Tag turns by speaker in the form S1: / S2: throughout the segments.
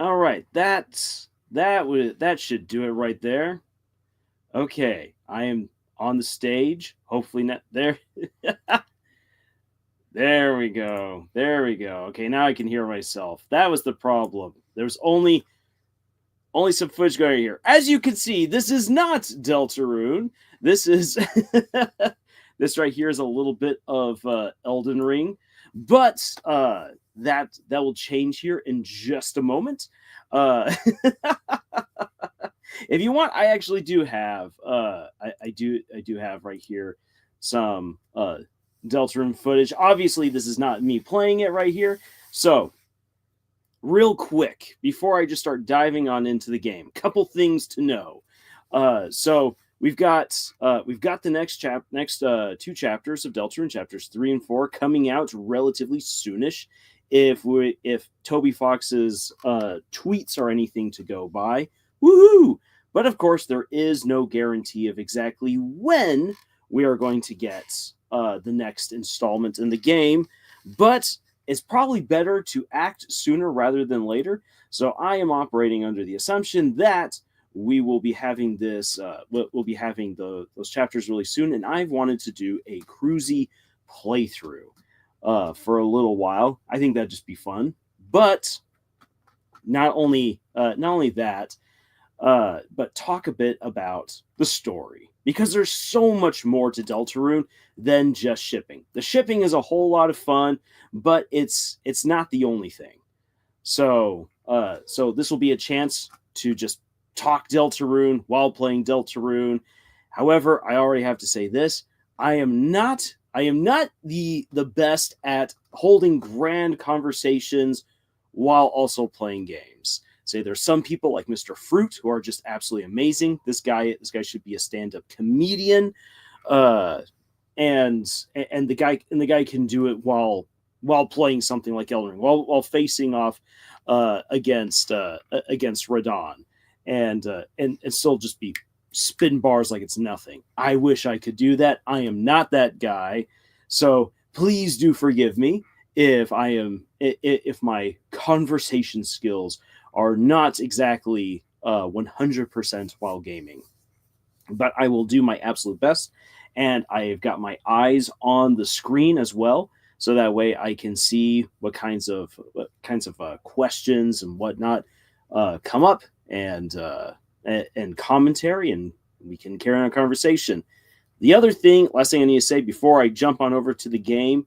S1: All right, that should do it right there. Okay, I am on the stage. Hopefully not there. There we go. There we go. Okay, now I can hear myself. That was the problem. There's only some footage going here. As you can see, this is not Deltarune. This is this right here is a little bit of Elden Ring, but that will change here in just a moment. Uh, if you want, I actually do have I do have right here some Deltarune footage. Obviously, this is not me playing it right here, so real quick before I just start diving on into the game. Couple things to know. So we've got the next two chapters of Deltarune, chapters 3 and 4, coming out relatively soonish. If Toby Fox's tweets are anything to go by, woohoo! But of course, there is no guarantee of exactly when we are going to get the next installment in the game. But it's probably better to act sooner rather than later. So I am operating under the assumption that we will be having we'll be having those chapters really soon, and I've wanted to do a Krusie playthrough for a little while. I think that'd just be fun. But not only that, but talk a bit about the story because there's so much more to Deltarune than just shipping. The shipping is a whole lot of fun, but it's not the only thing. So this will be a chance to just talk Deltarune while playing Deltarune. However, I already have to say this: I am not the best at holding grand conversations while also playing games. Say there's some people like Mr. Fruit who are just absolutely amazing. This guy should be a stand-up comedian. Uh, and the guy can do it while playing something like Elden Ring, while facing off against Radon, and still just be spin bars like it's nothing. I wish I could do that. I am not that guy, so please do forgive me if my conversation skills are not exactly 100% while gaming. But I will do my absolute best, and I've got my eyes on the screen as well, so that way I can see what kinds of questions and whatnot come up, and commentary, and we can carry on a conversation. The other thing, last thing I need to say before I jump on over to the game,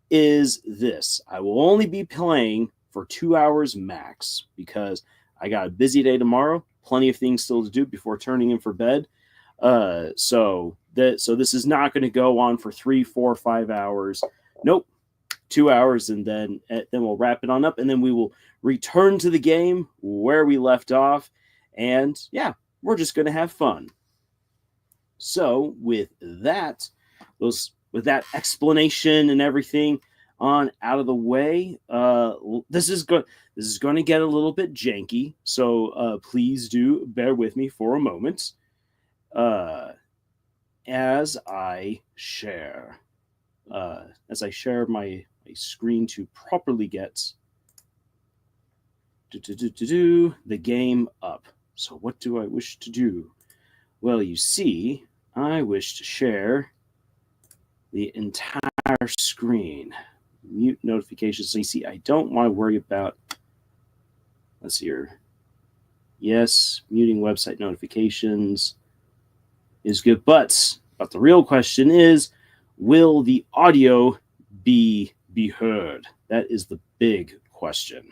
S1: is this: I will only be playing for 2 hours max because I got a busy day tomorrow, plenty of things still to do before turning in for bed. So this is not going to go on for 3, 4, 5 hours. Nope, 2 hours, and then we'll wrap it on up, and then we will return to the game where we left off, and yeah, we're just going to have fun. So with that explanation and everything on out of the way, this is going to get a little bit janky, so please do bear with me for a moment uh, as I share my screen to properly get the game up. So what do I wish to do? Well, you see, I wish to share the entire screen. Mute notifications. So you see, I don't want to worry about, let's see here. Yes, muting website notifications is good, but the real question is, will the audio be heard? That is the big question.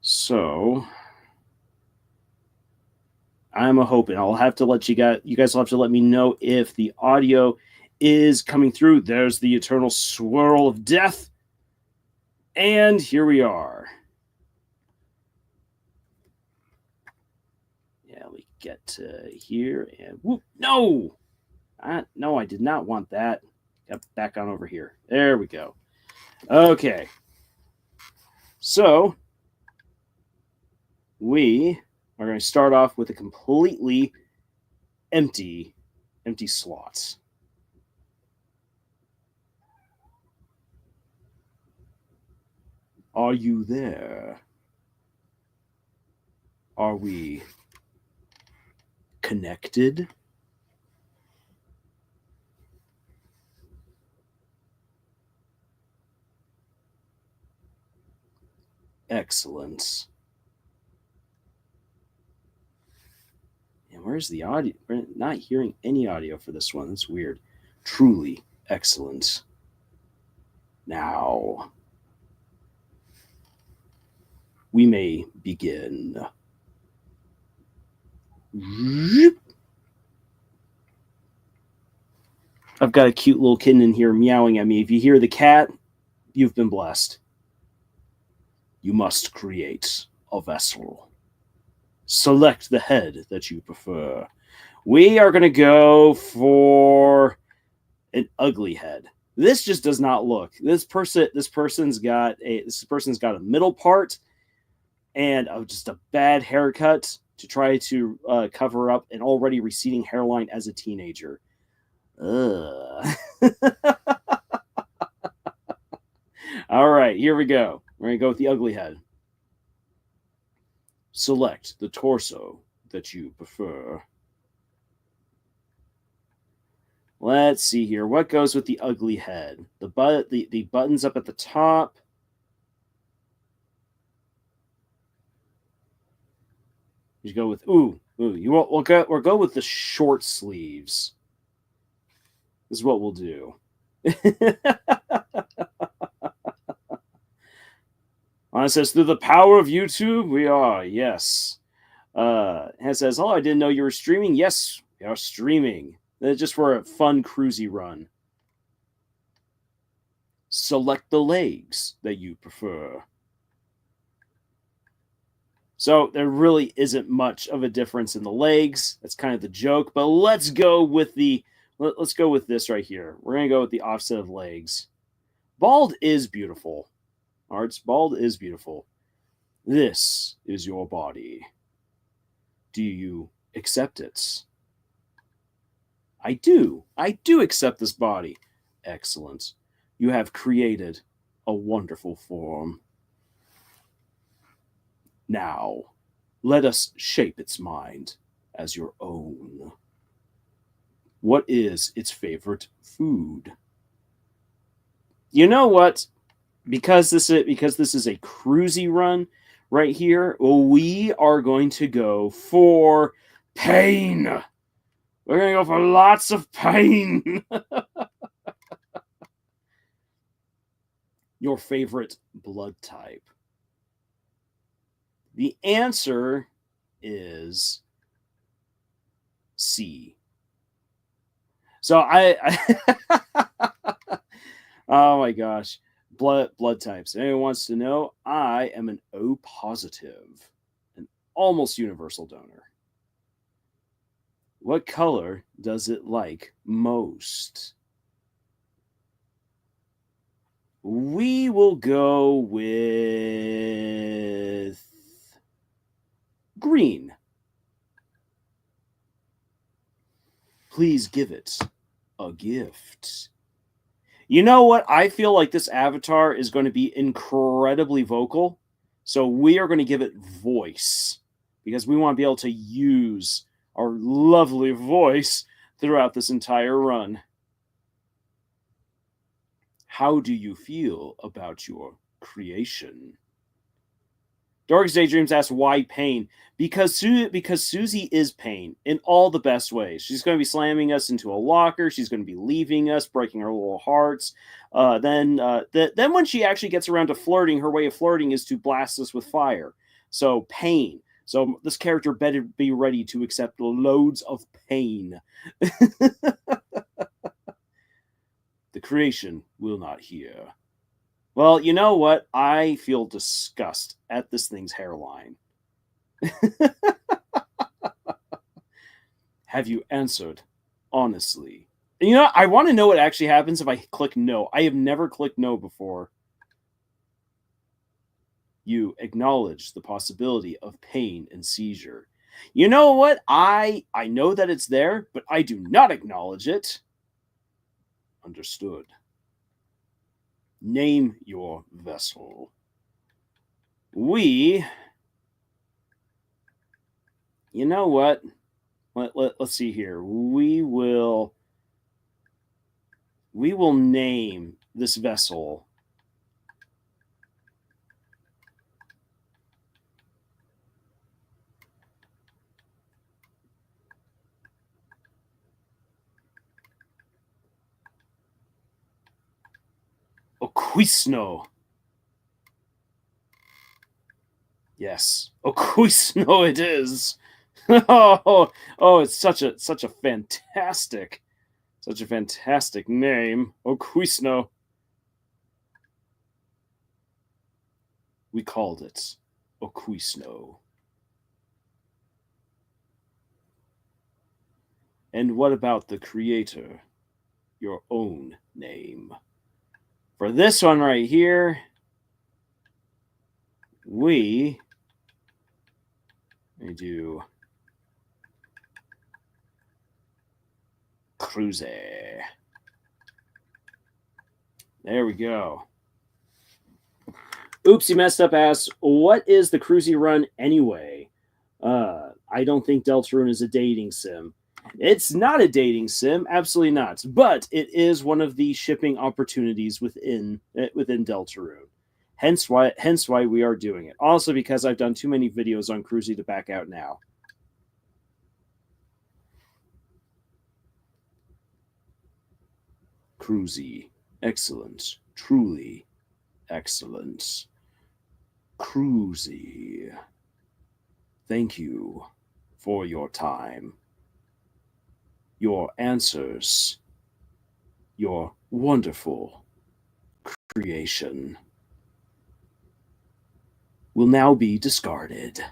S1: So I'm a hoping. I'll have to let you guys will have to let me know if the audio is coming through. There's the eternal swirl of death. And here we are. Yeah, we get to here, and whoop, no! No, I did not want that. Got back on over here. There we go. Okay. So we are going to start off with a completely empty slot. Are you there? Are we connected? Excellent. And where's the audio? We're not hearing any audio for this one. That's weird. Truly excellent. Now, we may begin. I've got a cute little kitten in here meowing at me. If you hear the cat, you've been blessed. You must create a vessel. Select the head that you prefer. We are going to go for an ugly head. This just does not look. This person's got a middle part and just a bad haircut to try to cover up an already receding hairline as a teenager. Ugh. All right, here we go. We're going to go with the ugly head. Select the torso that you prefer. Let's see here. What goes with the ugly head? The buttons up at the top. You go with we'll go with the short sleeves. This is what we'll do. It says, through the power of YouTube, we are, yes. It says, oh, I didn't know you were streaming. Yes, we are streaming. Just for a fun Krusie run. Select the legs that you prefer. So there really isn't much of a difference in the legs. That's kind of the joke. But let's go with this right here. We're going to go with the offset of legs. Bald is beautiful. Arts, bald is beautiful. This is your body. Do you accept it? I do. I do accept this body. Excellent. You have created a wonderful form. Now, let us shape its mind as your own. What is its favorite food? You know what? Because this is a Krusie run right here, we are going to go for pain. We're going to go for lots of pain. Your favorite blood type? The answer is C. So oh my gosh. Blood types. Anyone wants to know? I am an O positive, an almost universal donor. What color does it like most? We will go with green. Please give it a gift. You know what? I feel like this avatar is going to be incredibly vocal. So we are going to give it voice because we want to be able to use our lovely voice throughout this entire run. How do you feel about your creation? Dork's Daydreams asks, why pain? Because Susie is pain in all the best ways. She's going to be slamming us into a locker. She's going to be leaving us, breaking our little hearts. Then when she actually gets around to flirting, her way of flirting is to blast us with fire. So pain. So this character better be ready to accept loads of pain. The creation will not hear. Well, you know what? I feel disgust at this thing's hairline. Have you answered honestly? And you know, I want to know what actually happens if I click no. I have never clicked no before. You acknowledge the possibility of pain and seizure. You know what? I know that it's there, but I do not acknowledge it. Understood. Name your vessel. We You know what? Let's see here. We will name this vessel Oquisno. Yes, Oquisno it is. Oh, it's such a fantastic name, Oquisno. We called it Oquisno. And what about the creator? Your own name. For this one right here, we do Krusie. There we go. Oopsie messed up asks, what is the Krusie run anyway? I don't think Deltarune is a dating sim. It's not a dating sim, absolutely not. But it is one of the shipping opportunities within Deltarune. Hence why we are doing it. Also because I've done too many videos on Krusie to back out now. Krusie, excellent, truly excellent. Krusie, thank you for your time, your answers, your wonderful creation will now be discarded.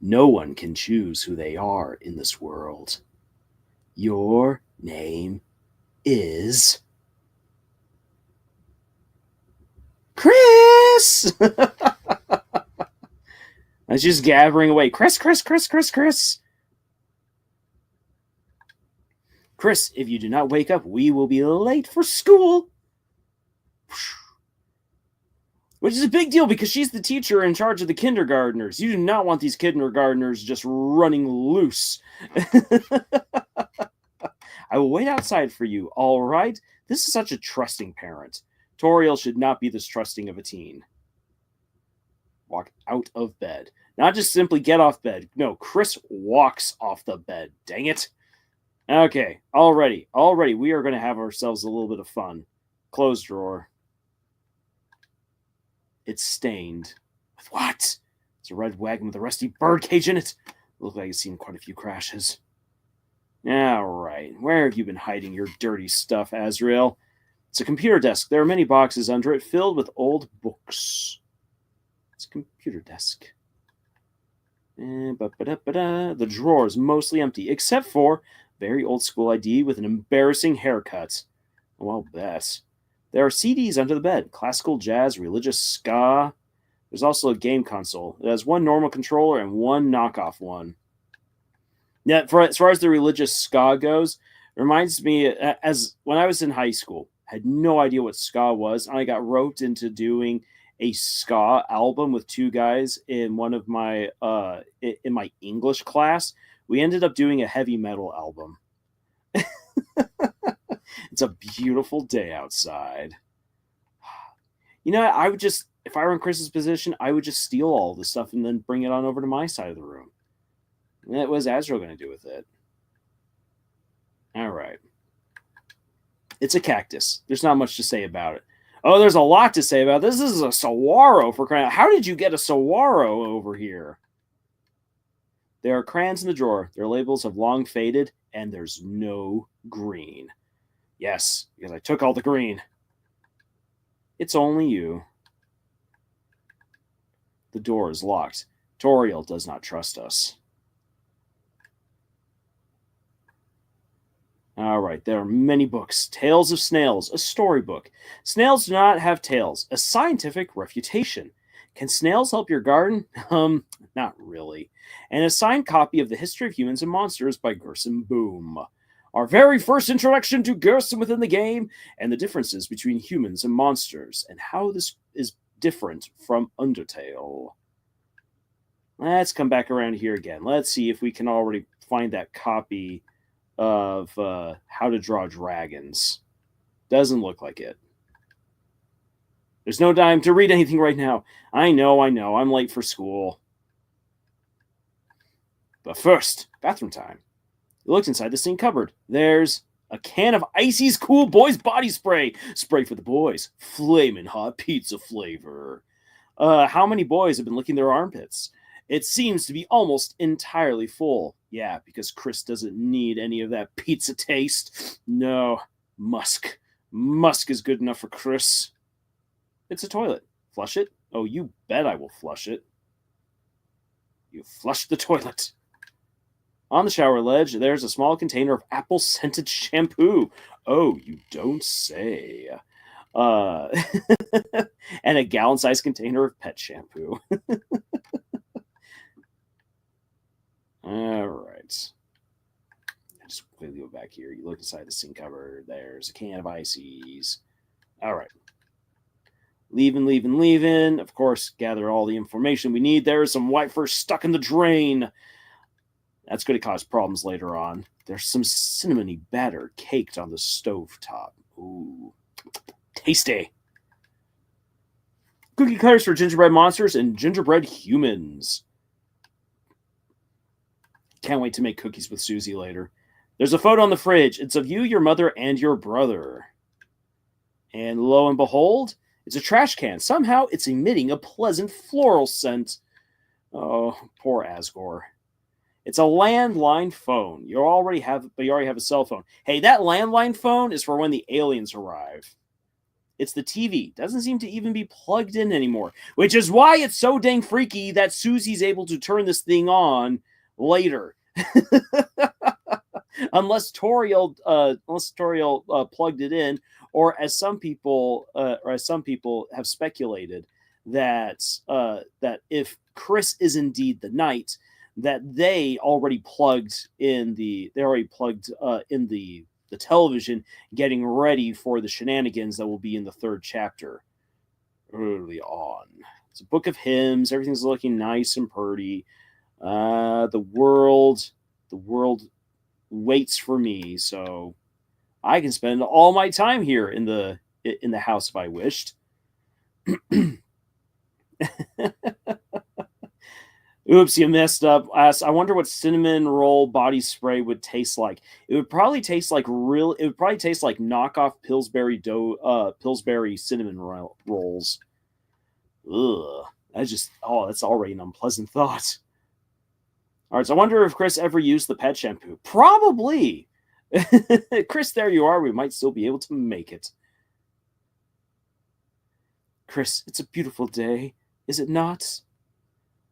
S1: No one can choose who they are in this world. Your name is Kris! And she's gathering away. Kris! Kris, if you do not wake up, we will be late for school. Which is a big deal because she's the teacher in charge of the kindergartners. You do not want these kindergartners just running loose. I will wait outside for you, all right? This is such a trusting parent. Toriel should not be this trusting of a teen. Walk out of bed. Not just simply get off bed. No, Kris walks off the bed. Dang it. Okay, already, we are going to have ourselves a little bit of fun. Close drawer. It's stained. With what? It's a red wagon with a rusty birdcage in it. Looks like it's seen quite a few crashes. All right, where have you been hiding your dirty stuff, Azrael? It's a computer desk. There are many boxes under it filled with old books. It's a computer desk. The drawer is mostly empty, except for very old school ID with an embarrassing haircut. Oh, I'll bet. There are CDs under the bed. Classical, jazz, religious, ska. There's also a game console. It has one normal controller and one knockoff one. Yeah, as far as the religious ska goes, it reminds me as when I was in high school, I had no idea what ska was, and I got roped into doing a ska album with two guys in one of my in my English class. We ended up doing a heavy metal album. It's a beautiful day outside. You know, I would just, if I were in Kris's position, I would just steal all the stuff and then bring it on over to my side of the room. What was Azrael going to do with it? All right. It's a cactus. There's not much to say about it. Oh, there's a lot to say about this. This is a saguaro for crying out. How did you get a saguaro over here? There are crayons in the drawer. Their labels have long faded, and there's no green. Yes, because I took all the green. It's only you. The door is locked. Toriel does not trust us. All right, there are many books. Tales of Snails, a storybook. Snails do not have tails. A scientific refutation. Can snails help your garden? Not really. And a signed copy of The History of Humans and Monsters by Gerson Boom. Our very first introduction to Gerson within the game and the differences between humans and monsters and how this is different from Undertale. Let's come back around here again. Let's see if we can already find that copy of How to Draw Dragons. Doesn't look like it. There's no time to read anything right now. I know. I'm late for school. But first, bathroom time. He looked inside the sink cupboard. There's a can of Icy's Cool Boys body spray. Spray for the boys. Flamin' hot pizza flavor. How many boys have been licking their armpits? It seems to be almost entirely full. Yeah, because Kris doesn't need any of that pizza taste. No, Musk. Musk is good enough for Kris. It's a toilet. Flush it? Oh, you bet I will flush it. You flush the toilet. On the shower ledge, there's a small container of apple-scented shampoo. Oh, you don't say. And a gallon-sized container of pet shampoo. All right. Just quickly go back here. You look inside the sink cupboard. There's a can of ices. All right. Leaving. Of course, gather all the information we need. There is some white fur stuck in the drain. That's going to cause problems later on. There's some cinnamony batter caked on the stove top. Ooh, tasty. Cookie cutters for gingerbread monsters and gingerbread humans. Can't wait to make cookies with Susie later. There's a photo on the fridge. It's of you, your mother, and your brother. And lo and behold, it's a trash can. Somehow it's emitting a pleasant floral scent. Oh, poor Asgore. It's a landline phone. You already have a cell phone. Hey, that landline phone is for when the aliens arrive. It's the TV. Doesn't seem to even be plugged in anymore, which is why it's so dang freaky that Susie's able to turn this thing on later. unless Toriel plugged it in, or as some people have speculated that if Kris is indeed the knight, that they already plugged in the television, getting ready for the shenanigans that will be in the third chapter early on. It's a book of hymns. Everything's looking nice and pretty. The world waits for me, so I can spend all my time here in the house if I wished. Oops, you messed up. I wonder what cinnamon roll body spray would taste like. It would probably taste like knockoff Pillsbury cinnamon rolls. Ugh, that's already an unpleasant thought. All right, so I wonder if Kris ever used the pet shampoo. Probably. Kris, there you are. We might still be able to make it. Kris, it's a beautiful day, is it not?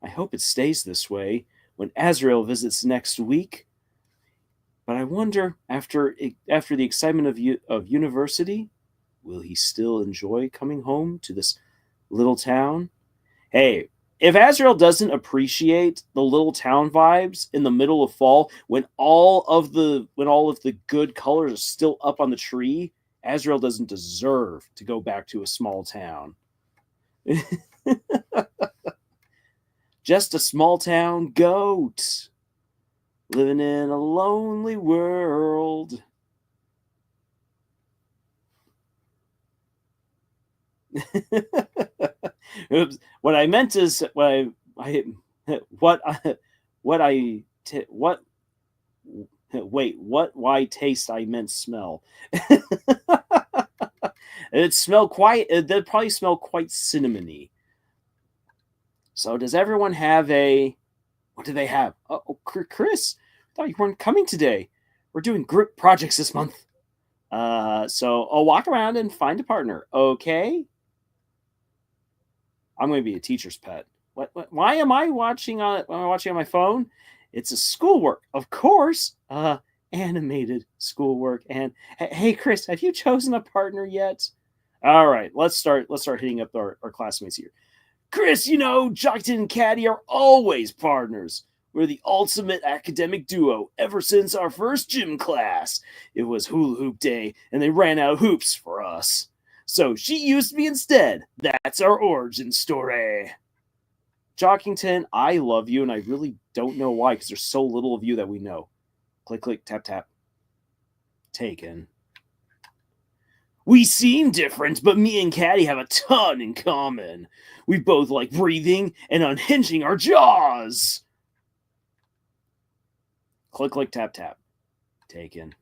S1: I hope it stays this way when Azrael visits next week. But I wonder, after the excitement of university, will he still enjoy coming home to this little town? Hey, if Azrael doesn't appreciate the little town vibes in the middle of fall, when all of the good colors are still up on the tree, Azrael doesn't deserve to go back to a small town. Just a small town goat living in a lonely world. Oops. What I meant is why taste I meant smell. It'd probably smell quite cinnamony. So does everyone have what do they have? Oh, Kris, I thought you weren't coming today. We're doing group projects this month. So I'll walk around and find a partner, okay? I'm going to be a teacher's pet. What? Why am I watching on my phone? It's a schoolwork, of course. Animated schoolwork. And hey, Kris, have you chosen a partner yet? All right, let's start hitting up our classmates here. Kris, Jockton and Caddy are always partners. We're the ultimate academic duo ever since our first gym class. It was hula hoop day, and they ran out of hoops for us. So she used me instead. That's our origin story. Jockington, I love you, and I really don't know why, because there's so little of you that we know. Click, click, tap, tap. Taken. We seem different, but me and Caddy have a ton in common. We both like breathing and unhinging our jaws. Click, click, tap, tap. Taken.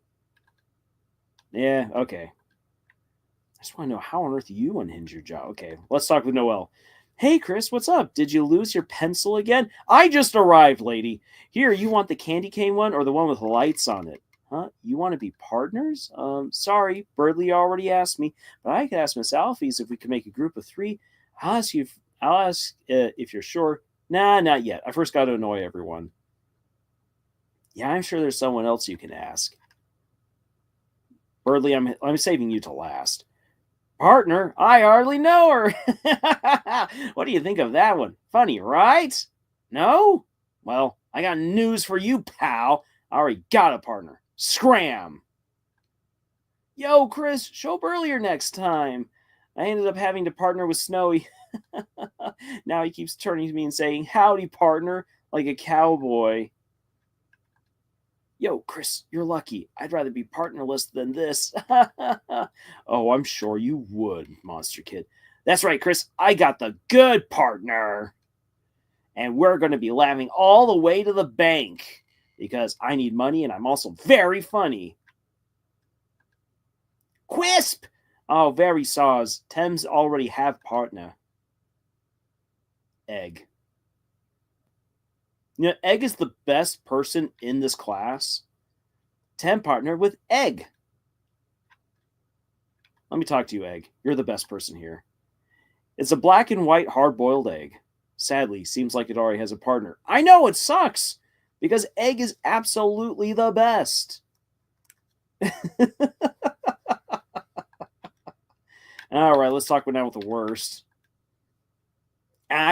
S1: Yeah, okay. I just want to know how on earth you unhinge your jaw. Okay, let's talk with Noelle. Hey, Kris, what's up? Did you lose your pencil again? I just arrived, lady. Here, you want the candy cane one or the one with lights on it? Huh? You want to be partners? Sorry, Birdley already asked me, but I could ask Miss Alphys if we could make a group of 3. I'll ask if you're sure. Nah, not yet. I first got to annoy everyone. Yeah, I'm sure there's someone else you can ask. Birdley, I'm saving you to last. Partner, I hardly know her. What do you think of that one? Funny, right? No? Well, I got news for you, pal. I already got a partner. Scram! Yo, Kris, show up earlier next time. I ended up having to partner with Snowy. Now he keeps turning to me and saying, howdy, partner, like a cowboy. Yo, Kris, you're lucky. I'd rather be partnerless than this. Oh, I'm sure you would, Monster Kid. That's right, Kris. I got the good partner. And we're going to be laughing all the way to the bank because I need money and I'm also very funny. Quisp! Oh, very saws. Thames already have partner. Egg. You know, Egg is the best person in this class. Tem partner with Egg. Let me talk to you, Egg. You're the best person here. It's a black and white hard-boiled egg. Sadly, seems like it already has a partner. I know, it sucks! Because Egg is absolutely the best. Alright, let's talk now with the worst.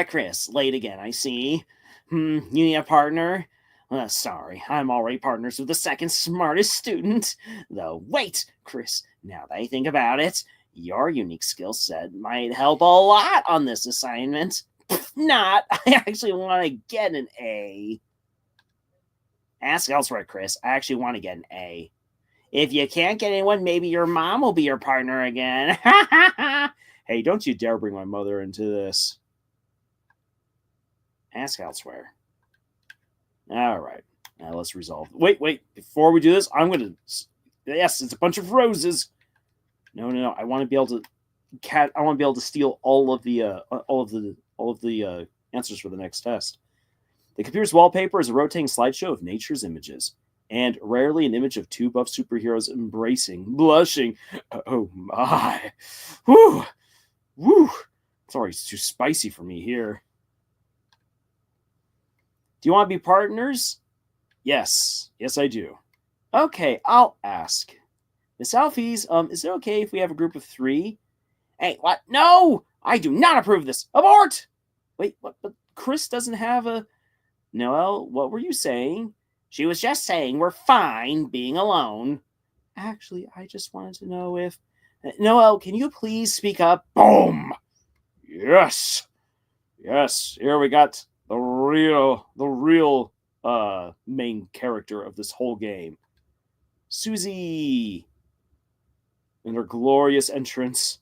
S1: Kris, late again, I see. You need a partner? Sorry, I'm already partners with the second smartest student. Though, wait, Kris, now that I think about it, your unique skill set might help a lot on this assignment. Not. I actually want to get an A. Ask elsewhere, Kris. I actually want to get an A. If you can't get anyone, maybe your mom will be your partner again. Hey, don't you dare bring my mother into this. Ask elsewhere. All right. Now let's resolve. Wait. Before we do this, I'm going to... Yes, it's a bunch of roses. No. I want to be able to... I want to be able to steal all of the answers for the next test. The computer's wallpaper is a rotating slideshow of nature's images, and rarely an image of 2 buff superheroes embracing, blushing. Oh my. Woo! It's already too spicy for me here. Do you want to be partners? Yes, I do. Okay, I'll ask. Miss Alphys, is it okay if we have a group of 3? Hey, what? No! I do not approve of this. Abort! Wait, what? But Kris doesn't have a... Noelle, what were you saying? She was just saying we're fine being alone. Actually, I just wanted to know if... Noelle, can you please speak up? Boom! Yes! Here we got the real main character of this whole game. Susie! In her glorious entrance.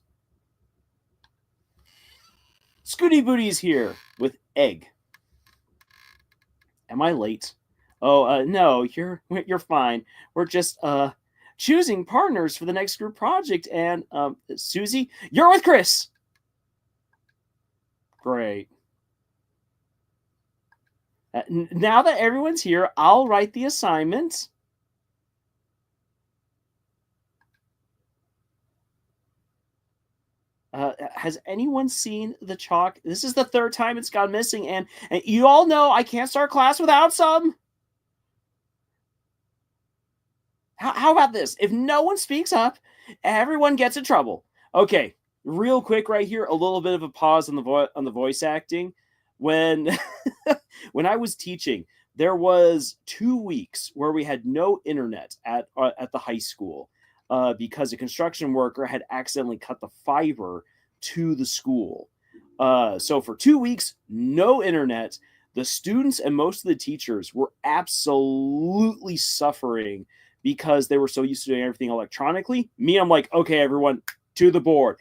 S1: Scooty Booty's here with Egg. Am I late? Oh, no, you're fine. We're just choosing partners for the next group project, and Susie, you're with Kris. Great. Now that everyone's here, I'll write the assignment. Has anyone seen the chalk? This is the 3rd time it's gone missing, and you all know I can't start class without some. How about this? If no one speaks up, everyone gets in trouble. Okay, real quick right here, a little bit of a pause on the voice acting. When when I was teaching, there was 2 weeks where we had no internet at the high school. Because a construction worker had accidentally cut the fiber to the school. So for 2 weeks, no internet. The students and most of the teachers were absolutely suffering because they were so used to doing everything electronically. Me, I'm like, okay, everyone, to the board,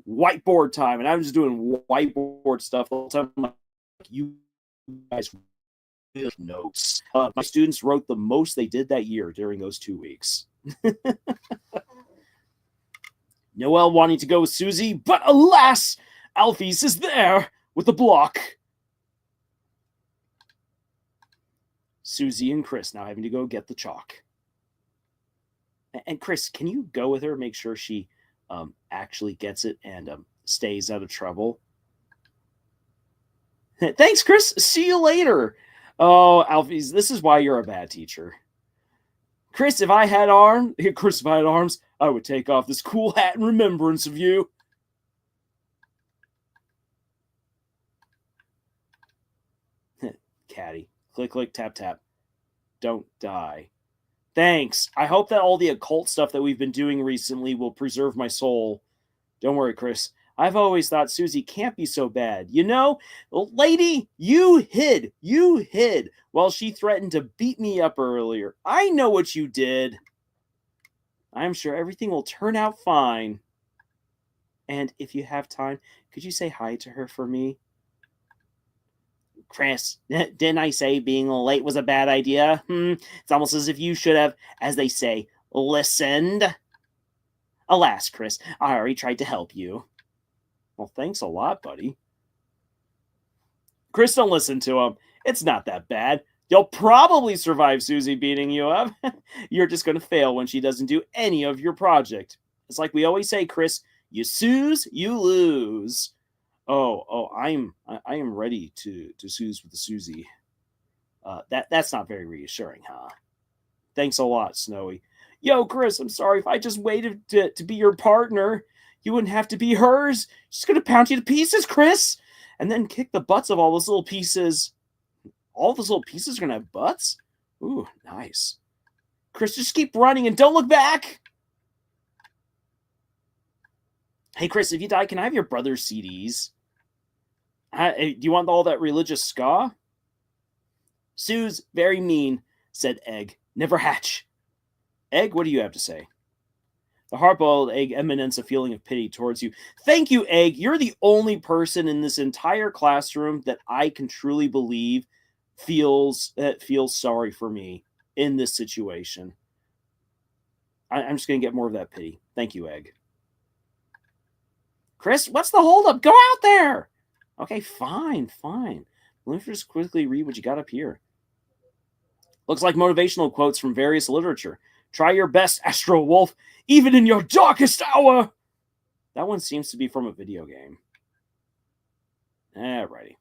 S1: whiteboard time, and I'm just doing whiteboard stuff all the time. I'm like, you guys notes. My students wrote the most they did that year during those 2 weeks. Noelle wanting to go with Susie, but alas, Alphys is there with the block. Susie and Kris now having to go get the chalk. And Kris, can you go with her, make sure she actually gets it and stays out of trouble? Thanks, Kris. See you later. Oh, Alphys, this is why you're a bad teacher. Kris, if I had arms, I would take off this cool hat in remembrance of you. Caddy. Click, click, tap, tap. Don't die. Thanks. I hope that all the occult stuff that we've been doing recently will preserve my soul. Don't worry, Kris. I've always thought Susie can't be so bad. You know, lady, you hid while she threatened to beat me up earlier. I know what you did. I'm sure everything will turn out fine. And if you have time, could you say hi to her for me? Kris, didn't I say being late was a bad idea? It's almost as if you should have, as they say, listened. Alas, Kris, I already tried to help you. Well, thanks a lot, buddy. Kris, don't listen to him. It's not that bad. You'll probably survive Susie beating you up. You're just going to fail when she doesn't do any of your project. It's like we always say, Kris, you snooze, you lose. I am ready to snooze with the Susie. That's not very reassuring, huh? Thanks a lot, Snowy. Yo, Kris, I'm sorry if I just waited to be your partner. You wouldn't have to be hers. She's going to pound you to pieces, Kris. And then kick the butts of all those little pieces. All those little pieces are going to have butts? Ooh, nice. Kris, just keep running and don't look back. Hey, Kris, if you die, can I have your brother's CDs? Do you want all that religious ska? Sue's very mean, said Egg. Never hatch. Egg, what do you have to say? The hard-boiled egg emanates a feeling of pity towards you. Thank you, Egg. You're the only person in this entire classroom that I can truly believe feels sorry for me in this situation. I'm just going to get more of that pity. Thank you, Egg. Kris, what's the holdup? Go out there! Okay, fine. Let me just quickly read what you got up here. Looks like motivational quotes from various literature. Try your best, Astro Wolf, even in your darkest hour. That one seems to be from a video game. Alrighty.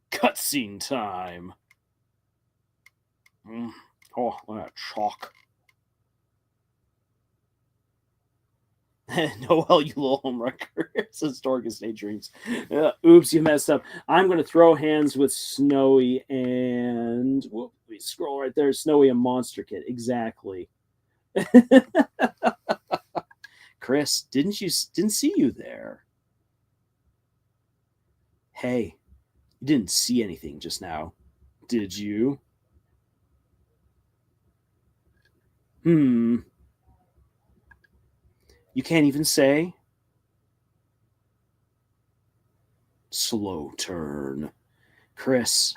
S1: Cutscene time. Oh, look at that chalk. Noelle, you little homewrecker. Says Dorcas Daydreams. Oops, you messed up. I'm going to throw hands with Snowy and... Whoop, we scroll right there. Snowy and Monster Kid. Exactly. Kris, didn't see you there. Hey, you didn't see anything just now, did you? You can't even say? Slow turn. Kris.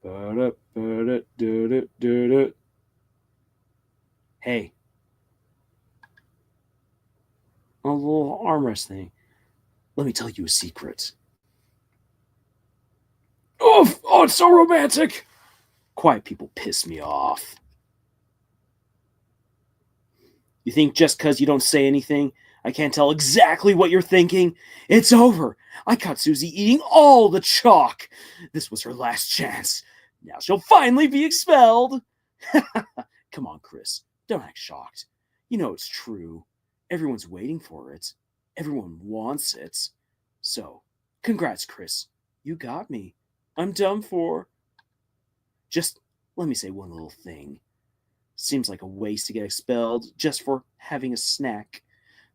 S1: Hey. A little armrest thing. Let me tell you a secret. Oh, it's so romantic. Quiet people piss me off. You think just because you don't say anything, I can't tell exactly what you're thinking? It's over. I caught Susie eating all the chalk. This was her last chance. Now she'll finally be expelled. Come on, Kris. Don't act shocked. You know it's true. Everyone's waiting for it. Everyone wants it. So, congrats, Kris. You got me. I'm done for. Just let me say one little thing. Seems like a waste to get expelled just for having a snack.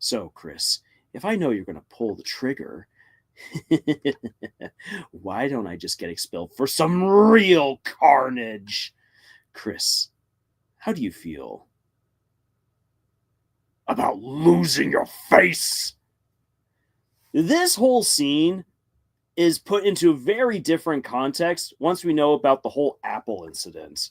S1: So, Kris, if I know you're going to pull the trigger, why don't I just get expelled for some real carnage? Kris, how do you feel about losing your face? This whole scene is put into a very different context once we know about the whole apple incident.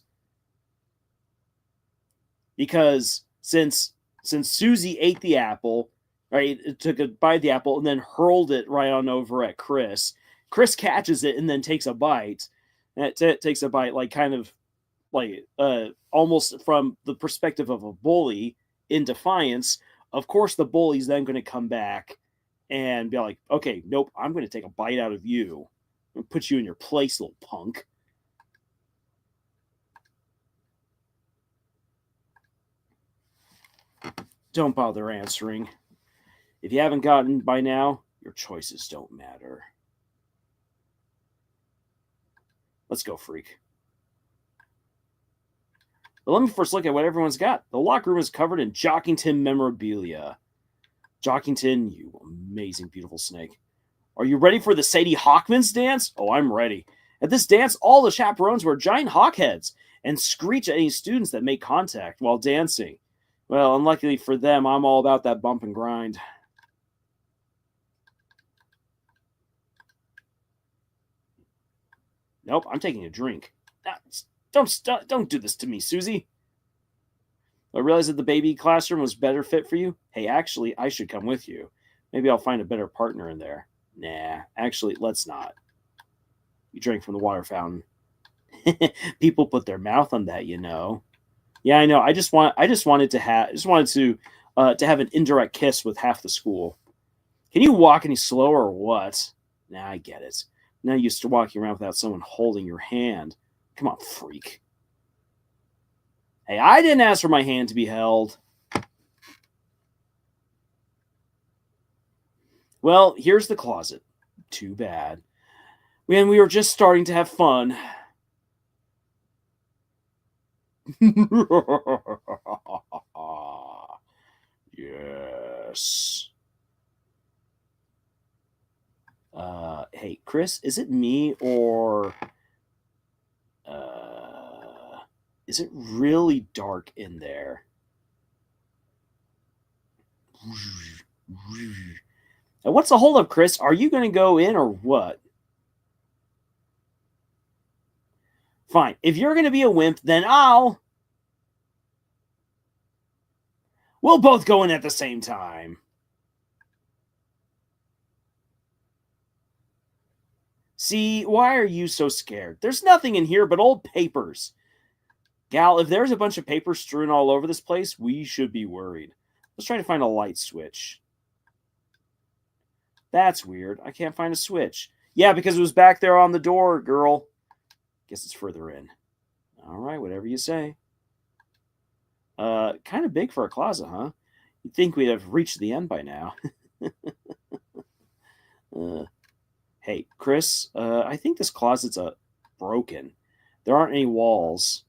S1: Because since Susie ate the apple, right, it took a bite of the apple and then hurled it right on over at Kris. Kris catches it and then takes a bite. And it takes a bite like kind of like almost from the perspective of a bully in defiance. Of course, the bully's then going to come back and be like, okay, nope, I'm going to take a bite out of you and put you in your place, little punk. Don't bother answering. If you haven't gotten by now, your choices don't matter. Let's go, freak. But let me first look at what everyone's got. The locker room is covered in Jockington memorabilia. Jockington, you amazing, beautiful snake. Are you ready for the Sadie Hawkman's dance? Oh, I'm ready. At this dance, all the chaperones wear giant hawk heads and screech at any students that make contact while dancing. Well, unluckily for them, I'm all about that bump and grind. Nope, I'm taking a drink. Don't do this to me, Susie. I realized that the baby classroom was better fit for you. Hey, actually, I should come with you. Maybe I'll find a better partner in there. Nah, actually, let's not. You drank from the water fountain. People put their mouth on that, you know. Yeah, I know. I just wanted to have an indirect kiss with half the school. Can you walk any slower or what? Nah, I get it. Now you're used to walking around without someone holding your hand. Come on, freak. Hey, I didn't ask for my hand to be held. Well, here's the closet. Too bad. When we were just starting to have fun. Yes. Hey, Kris, is it me or is it really dark in there? And what's the holdup, Kris? Are you going to go in or what? Fine. If you're going to be a wimp, then we'll both go in at the same time. See, why are you so scared? There's nothing in here but old papers. Gal, if there's a bunch of papers strewn all over this place, we should be worried. Let's try to find a light switch. That's weird. I can't find a switch. Yeah, because it was back there on the door, girl. Guess it's further in. All right, whatever you say. Kind of big for a closet, huh? You'd think we'd have reached the end by now. Hey, Kris, I think this closet's broken. There aren't any walls.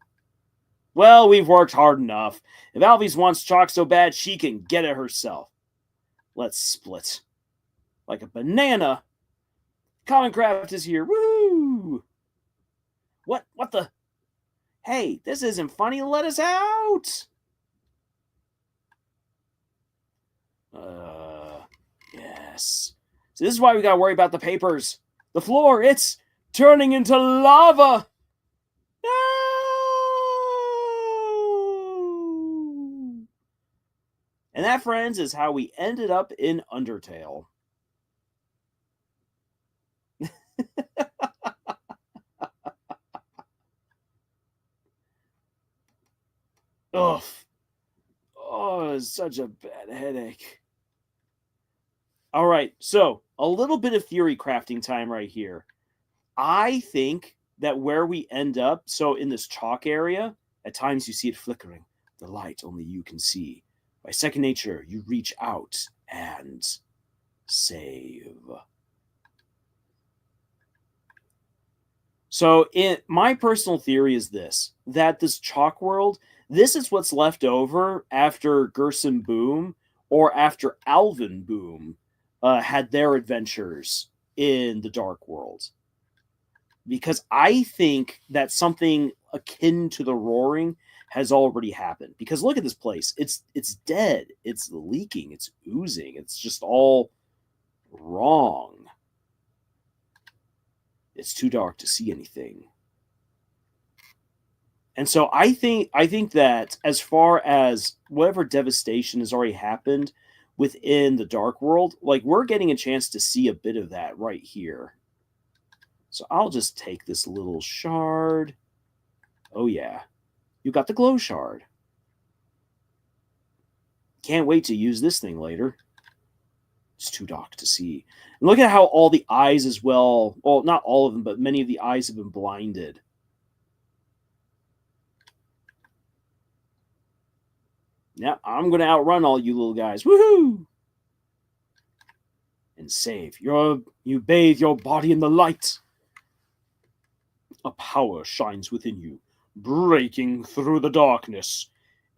S1: Well, we've worked hard enough. If Alvy's wants chalk so bad, she can get it herself. Let's split. Like a banana. Common Craft is here. Woo! What the? Hey, this isn't funny. Let us out! Yes. So this is why we gotta worry about the papers. The floor, it's turning into lava! No! And that, friends, is how we ended up in Undertale. Ugh. Oh, it's such a bad headache. All right, so a little bit of theory crafting time right here. I think that where we end up, so in this chalk area, at times you see it flickering. The light only you can see. By second nature, you reach out and save. So my personal theory is this, that this chalk world, this is what's left over after Gerson Boom, or after Alvin Boom had their adventures in the Dark World. Because I think that something akin to the Roaring has already happened. Because look at this place. It's dead. It's leaking. It's oozing. It's just all wrong. It's too dark to see anything. And so I think that as far as whatever devastation has already happened within the Dark World, like we're getting a chance to see a bit of that right here. So I'll just take this little shard. Oh yeah, you got the glow shard. Can't wait to use this thing later. It's too dark to see. And look at how all the eyes as well, not all of them, but many of the eyes have been blinded. Now I'm going to outrun all you little guys. Woohoo! And save. You bathe your body in the light. A power shines within you, breaking through the darkness.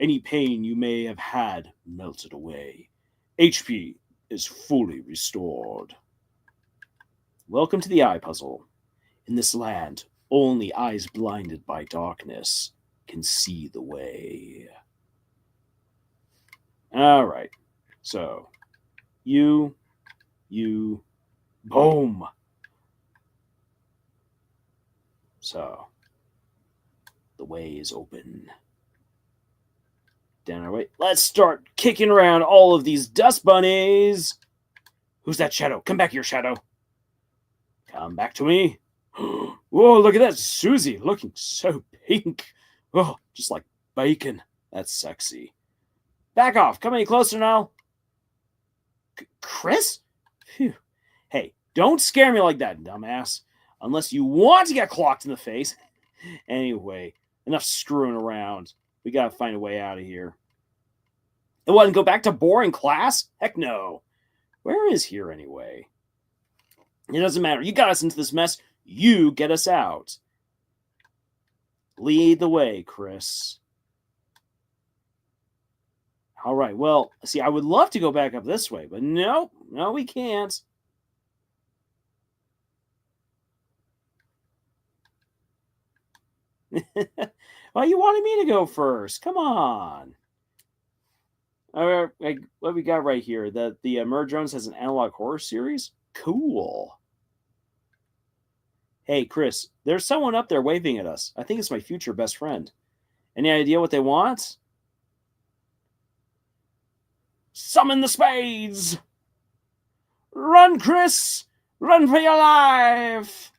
S1: Any pain you may have had melted away. HP is fully restored. Welcome to the eye puzzle. In this land, only eyes blinded by darkness can see the way. All right. So, you, boom. So, the way is open. Down our way. Let's start kicking around all of these dust bunnies. Who's that shadow? Come back here, shadow. Come back to me. Whoa, look at that. Susie looking so pink. Oh, just like bacon. That's sexy. Back off. Come any closer now. Kris? Phew. Hey, don't scare me like that, dumbass. Unless you want to get clocked in the face. Anyway, enough screwing around. We gotta find a way out of here. And what, and go back to boring class? Heck no. Where is here anyway? It doesn't matter. You got us into this mess. You get us out. Lead the way, Kris. All right, well, see, I would love to go back up this way, but no, we can't. Well, you wanted me to go first. Come on. All right, what we got right here? That the Merge Drones has an analog horror series? Cool. Hey, Kris, there's someone up there waving at us. I think it's my future best friend. Any idea what they want? Summon the spades! Run, Kris! Run for your life!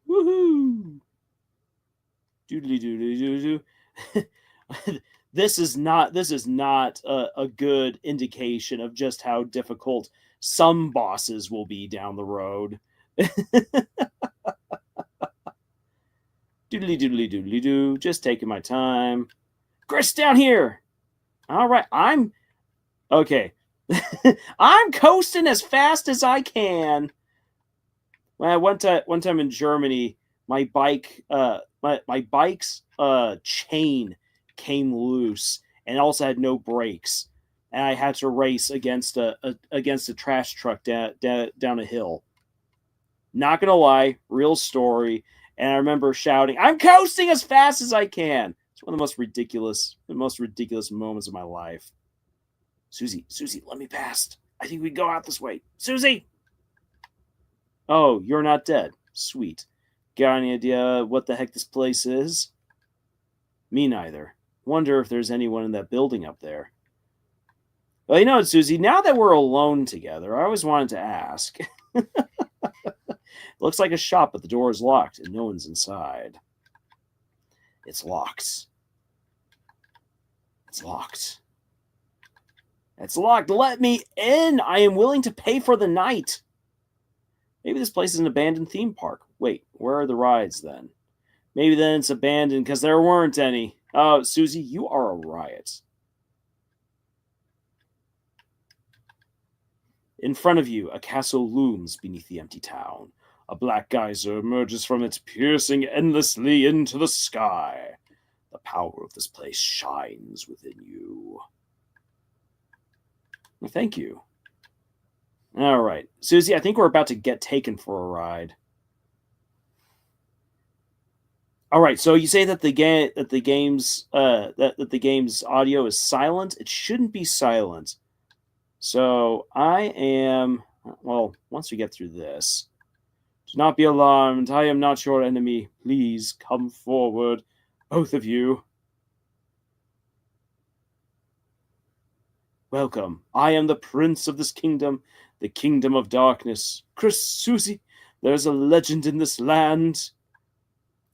S1: Woohoo! Doodly doodly doo doo. This is not a good indication of just how difficult some bosses will be down the road. Doodly doodly doodly doo. Just taking my time. Kris, down here. All right, I'm okay. I'm coasting as fast as I can. Well, one time in Germany, my bike's chain came loose and also had no brakes, and I had to race against a trash truck down a hill. Not gonna lie, real story. And I remember shouting, "I'm coasting as fast as I can." It's one of the most ridiculous moments of my life. Susie, let me pass. I think we go out this way. Susie! Oh, you're not dead. Sweet. Got any idea what the heck this place is? Me neither. Wonder if there's anyone in that building up there. Well, you know what, Susie, now that we're alone together, I always wanted to ask. Looks like a shop, but the door is locked and no one's inside. It's locked. It's locked. It's locked. Let me in. I am willing to pay for the night. Maybe this place is an abandoned theme park. Wait, where are the rides then? Maybe then it's abandoned because there weren't any. Oh, Susie, you are a riot. In front of you, a castle looms beneath the empty town. A black geyser emerges from it, piercing endlessly into the sky. The power of this place shines within you. Well, thank you. All right, Susie, I think we're about to get taken for a ride. All right, so you say that the game's audio is silent. It shouldn't be silent. So I am, well, once we get through this, do not be alarmed. I am not your enemy. Please come forward, both of you. Welcome. I am the prince of this kingdom, the kingdom of darkness. Kris, Susie, there's a legend in this land.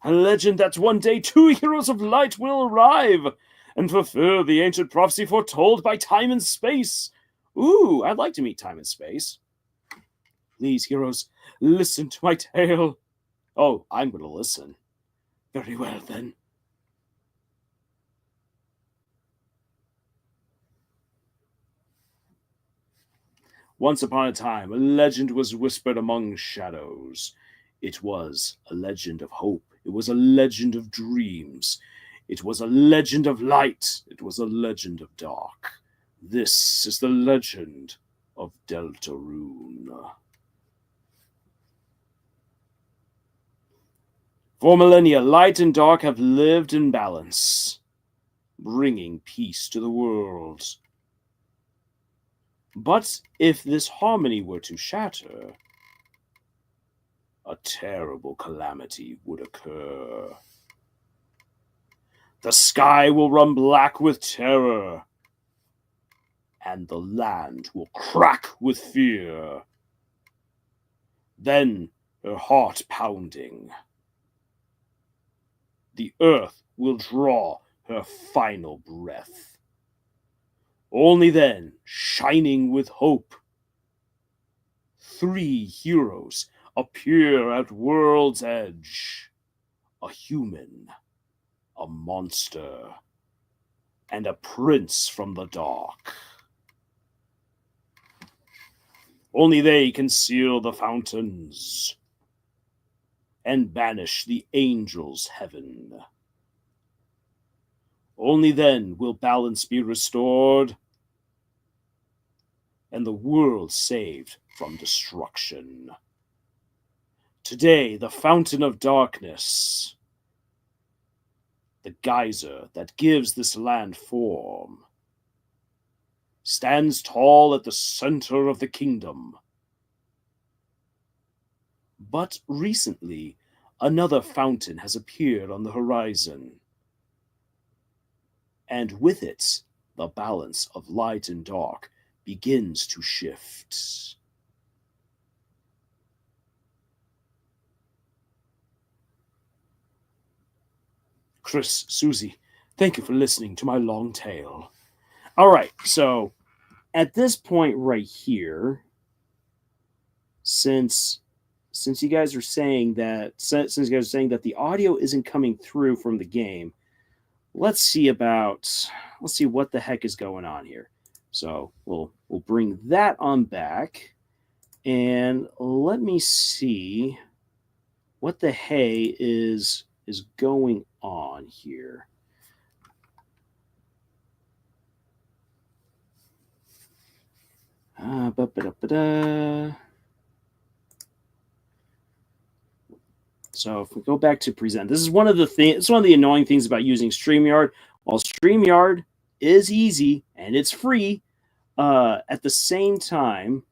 S1: A legend that one day 2 heroes of light will arrive and fulfill the ancient prophecy foretold by time and space. Ooh, I'd like to meet time and space. Please, heroes, listen to my tale. Oh, I'm going to listen. Very well, then. Once upon a time, a legend was whispered among shadows. It was a legend of hope. It was a legend of dreams. It was a legend of light. It was a legend of dark. This is the legend of Deltarune. For millennia, light and dark have lived in balance, bringing peace to the world. But if this harmony were to shatter, a terrible calamity would occur. The sky will run black with terror, and the land will crack with fear. Then, her heart pounding, the earth will draw her final breath. Only then, shining with hope, 3 heroes appear at world's edge. A human, a monster, and a prince from the dark. Only they can seal the fountains and banish the angels' heaven. Only then will balance be restored and the world saved from destruction. Today, the fountain of darkness, the geyser that gives this land form, stands tall at the center of the kingdom. But recently, another fountain has appeared on the horizon. And with it, the balance of light and dark begins to shift. Kris, Susie, thank you for listening to my long tale. All right, so at this point right here, since you guys are saying that the audio isn't coming through from the game, let's see what the heck is going on here. So we'll bring that on back, and let me see what the hey is going on here. So if we go back to present, this is one of the annoying things about using StreamYard. While StreamYard is easy and it's free, at the same time,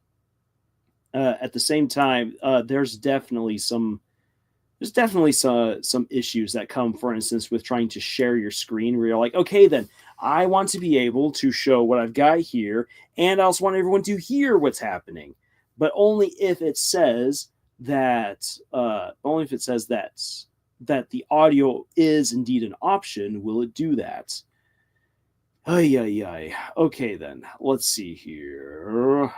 S1: there's definitely some issues that come, for instance, with trying to share your screen, where you're like, okay, then I want to be able to show what I've got here, and I also want everyone to hear what's happening, but only if it says that the audio is indeed an option will it do that. Okay, then let's see here.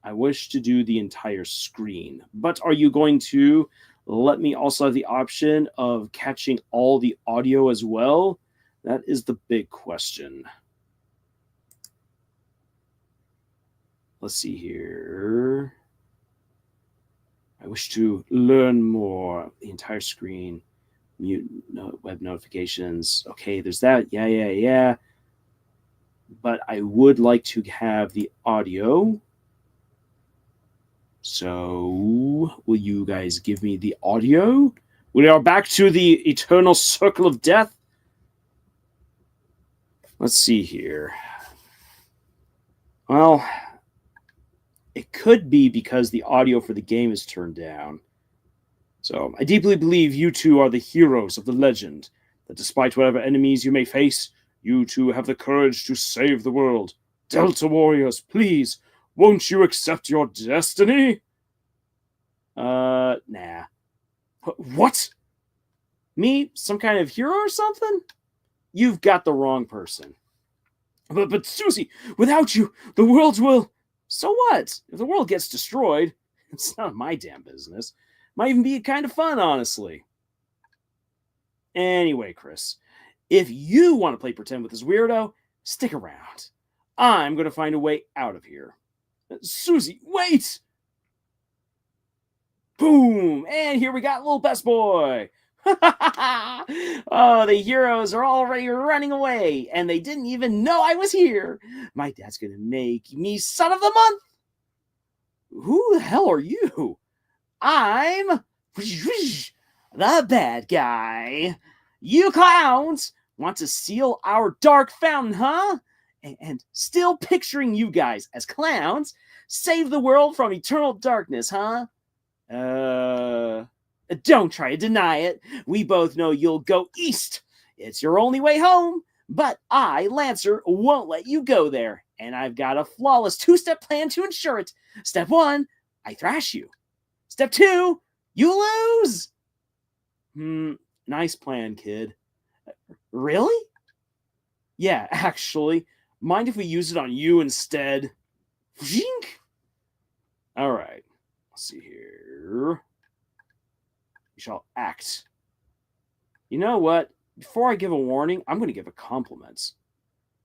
S1: I wish to do the entire screen, but are you going to let me also have the option of catching all the audio as well? That is the big question. Let's see here. I wish to learn more. The entire screen. Mute web notifications. Okay, there's that. Yeah. But I would like to have the audio. So, will you guys give me the audio? We are back to the eternal circle of death. Let's see here. Well, it could be because the audio for the game is turned down. So, I deeply believe you two are the heroes of the legend, that despite whatever enemies you may face, you two have the courage to save the world. Delta Warriors, please, won't you accept your destiny? Nah. What? Me? Some kind of hero or something? You've got the wrong person. But Susie, without you, the world will... So what? If the world gets destroyed, it's not my damn business. Might even be kind of fun, honestly. Anyway, Kris, if you want to play pretend with this weirdo, stick around. I'm going to find a way out of here. Susie, wait! Boom! And here we got little best boy. Oh, the heroes are already running away, and they didn't even know I was here. My dad's going to make me son of the month. Who the hell are you? I'm the bad guy. You clowns want to steal our dark fountain, huh? And still picturing you guys as clowns save the world from eternal darkness, huh? Don't try to deny it. We both know you'll go east. It's your only way home. But I, Lancer, won't let you go there. And I've got a flawless two-step plan to ensure it. Step 1, I thrash you. Step 2, you lose. Nice plan, kid. Really? Yeah, actually. Mind if we use it on you instead? All right. Let's see here. You shall act. You know what? Before I give a warning, I'm going to give a compliment.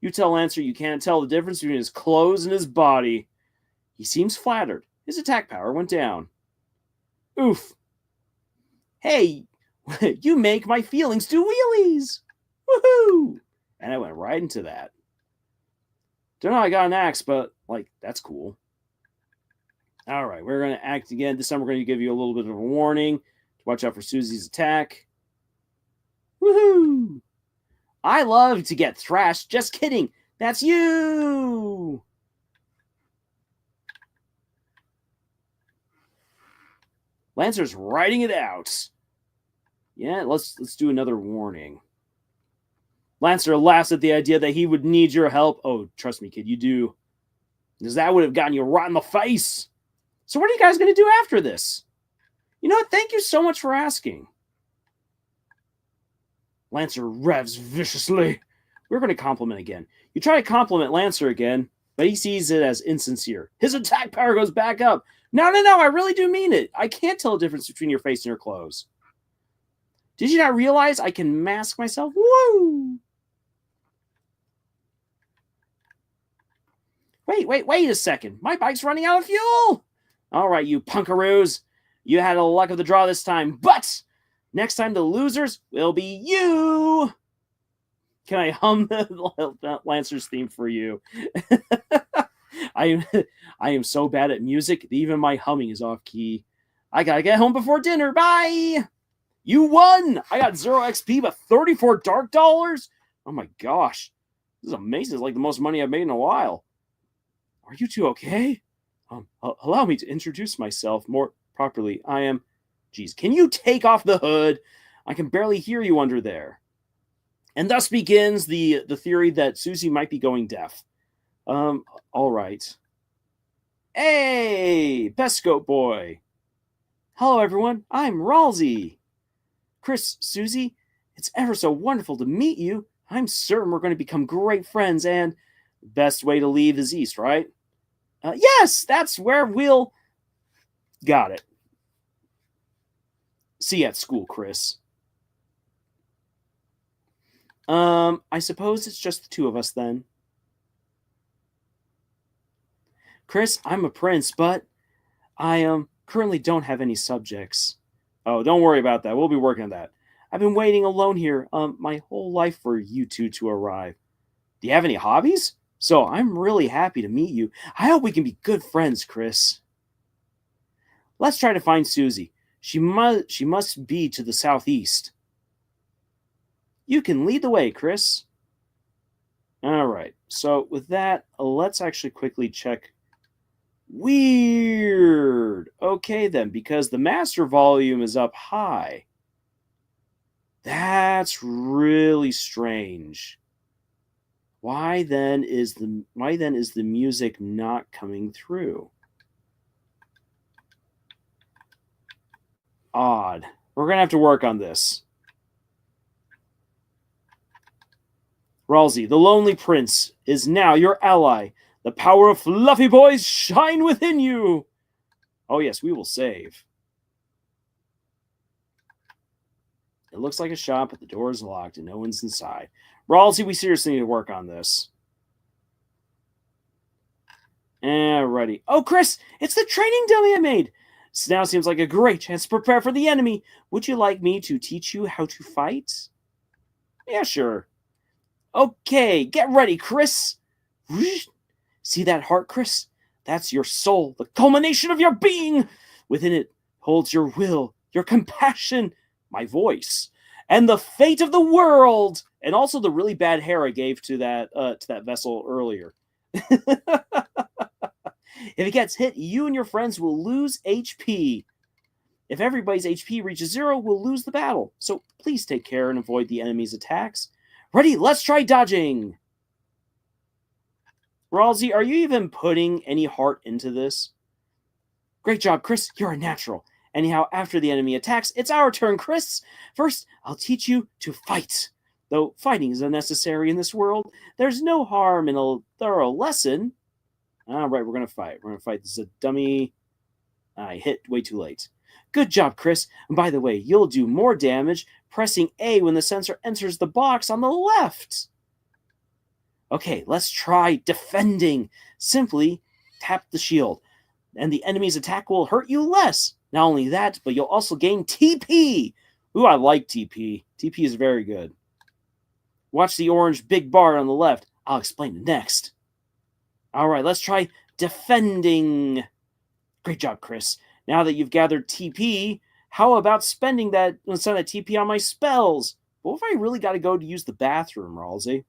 S1: You tell Lancer you can't tell the difference between his clothes and his body. He seems flattered. His attack power went down. Oof. Hey, you make my feelings do wheelies. Woohoo! And I went right into that. Don't know how I got an axe, but, that's cool. All right, we're going to act again. This time we're going to give you a little bit of a warning to watch out for Susie's attack. Woohoo! I love to get thrashed. Just kidding. That's you! Lancer's writing it out. Yeah, let's do another warning. Lancer laughs at the idea that he would need your help. Oh, trust me, kid, you do. Because that would have gotten you right in the face. So what are you guys going to do after this? You know what? Thank you so much for asking. Lancer revs viciously. We're going to compliment again. You try to compliment Lancer again, but he sees it as insincere. His attack power goes back up. No, I really do mean it. I can't tell the difference between your face and your clothes. Did you not realize I can mask myself? Woo! Wait a second. My bike's running out of fuel. All right, you punkaroos. You had a luck of the draw this time, but next time the losers will be you. Can I hum the Lancer's theme for you? I am so bad at music that even my humming is off key. I gotta get home before dinner. Bye. You won. I got 0 XP, but 34 dark dollars. Oh my gosh, this is amazing. It's like the most money I've made in a while. Are you two okay? Allow me to introduce myself more properly. I am... Geez, can you take off the hood? I can barely hear you under there. And thus begins the theory that Susie might be going deaf. All right. Hey, best goat boy. Hello, everyone. I'm Ralsei. Kris, Susie, it's ever so wonderful to meet you. I'm certain we're going to become great friends, and best way to leave is east, right? Yes, that's where we'll... Got it. See you at school, Kris. I suppose it's just the two of us then. Kris, I'm a prince, but I am Currently don't have any subjects. Oh, don't worry about that. We'll be working on that. I've been waiting alone here my whole life for you two to arrive. Do you have any hobbies? So I'm really happy to meet you. I hope we can be good friends, Kris. Let's try to find Susie. She must be to the southeast. You can lead the way, Kris. All right. So with that, let's actually quickly check. Weird. Okay then, because the master volume is up high. That's really strange. Why then is the music not coming through? Odd. We're gonna have to work on this. Ralsei, the Lonely Prince, is now your ally. The power of Fluffy Boys shine within you. Oh yes, we will save. It looks like a shop, but the door is locked and no one's inside. Ralsei, we seriously need to work on this. Alrighty. Oh, Kris, it's the training dummy I made. So now seems like a great chance to prepare for the enemy. Would you like me to teach you how to fight? Yeah, sure. Okay, get ready, Kris. See that heart, Kris? That's your soul, the culmination of your being. Within it holds your will, your compassion, my voice, and the fate of the world, and also the really bad hair I gave to that vessel earlier. If it gets hit, you and your friends will lose HP. If everybody's HP reaches 0, we'll lose the battle. So please take care and avoid the enemy's attacks. Ready, let's try dodging. Ralsei, are you even putting any heart into this? Great job, Kris. You're a natural. Anyhow, after the enemy attacks, it's our turn, Kris. First, I'll teach you to fight. Though fighting is unnecessary in this world, there's no harm in a thorough lesson. All right, we're going to fight. We're going to fight. This is a dummy. I hit way too late. Good job, Kris. And by the way, you'll do more damage pressing A when the sensor enters the box on the left. Okay, let's try defending. Simply tap the shield, and the enemy's attack will hurt you less. Not only that, but you'll also gain TP. Ooh, I like TP. TP is very good. Watch the orange big bar on the left. I'll explain it next. All right, let's try defending. Great job, Kris. Now that you've gathered TP, how about spending that TP on my spells? What if I really got to go to use the bathroom, Ralsei?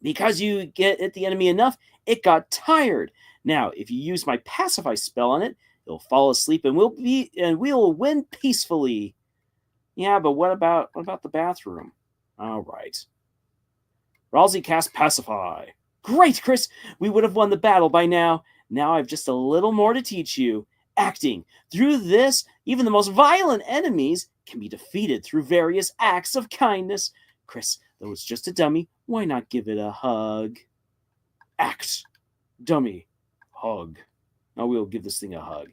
S1: Because you get at the enemy enough, it got tired. Now, if you use my pacify spell on it, it'll fall asleep and we'll win peacefully. Yeah, but what about the bathroom? All right. Ralsei cast pacify. Great, Kris. We would have won the battle by now. Now I've just a little more to teach you. Acting. Through this, even the most violent enemies can be defeated through various acts of kindness. Kris, though it's just a dummy, why not give it a hug? Act. Dummy. Hug. Now we'll give this thing a hug.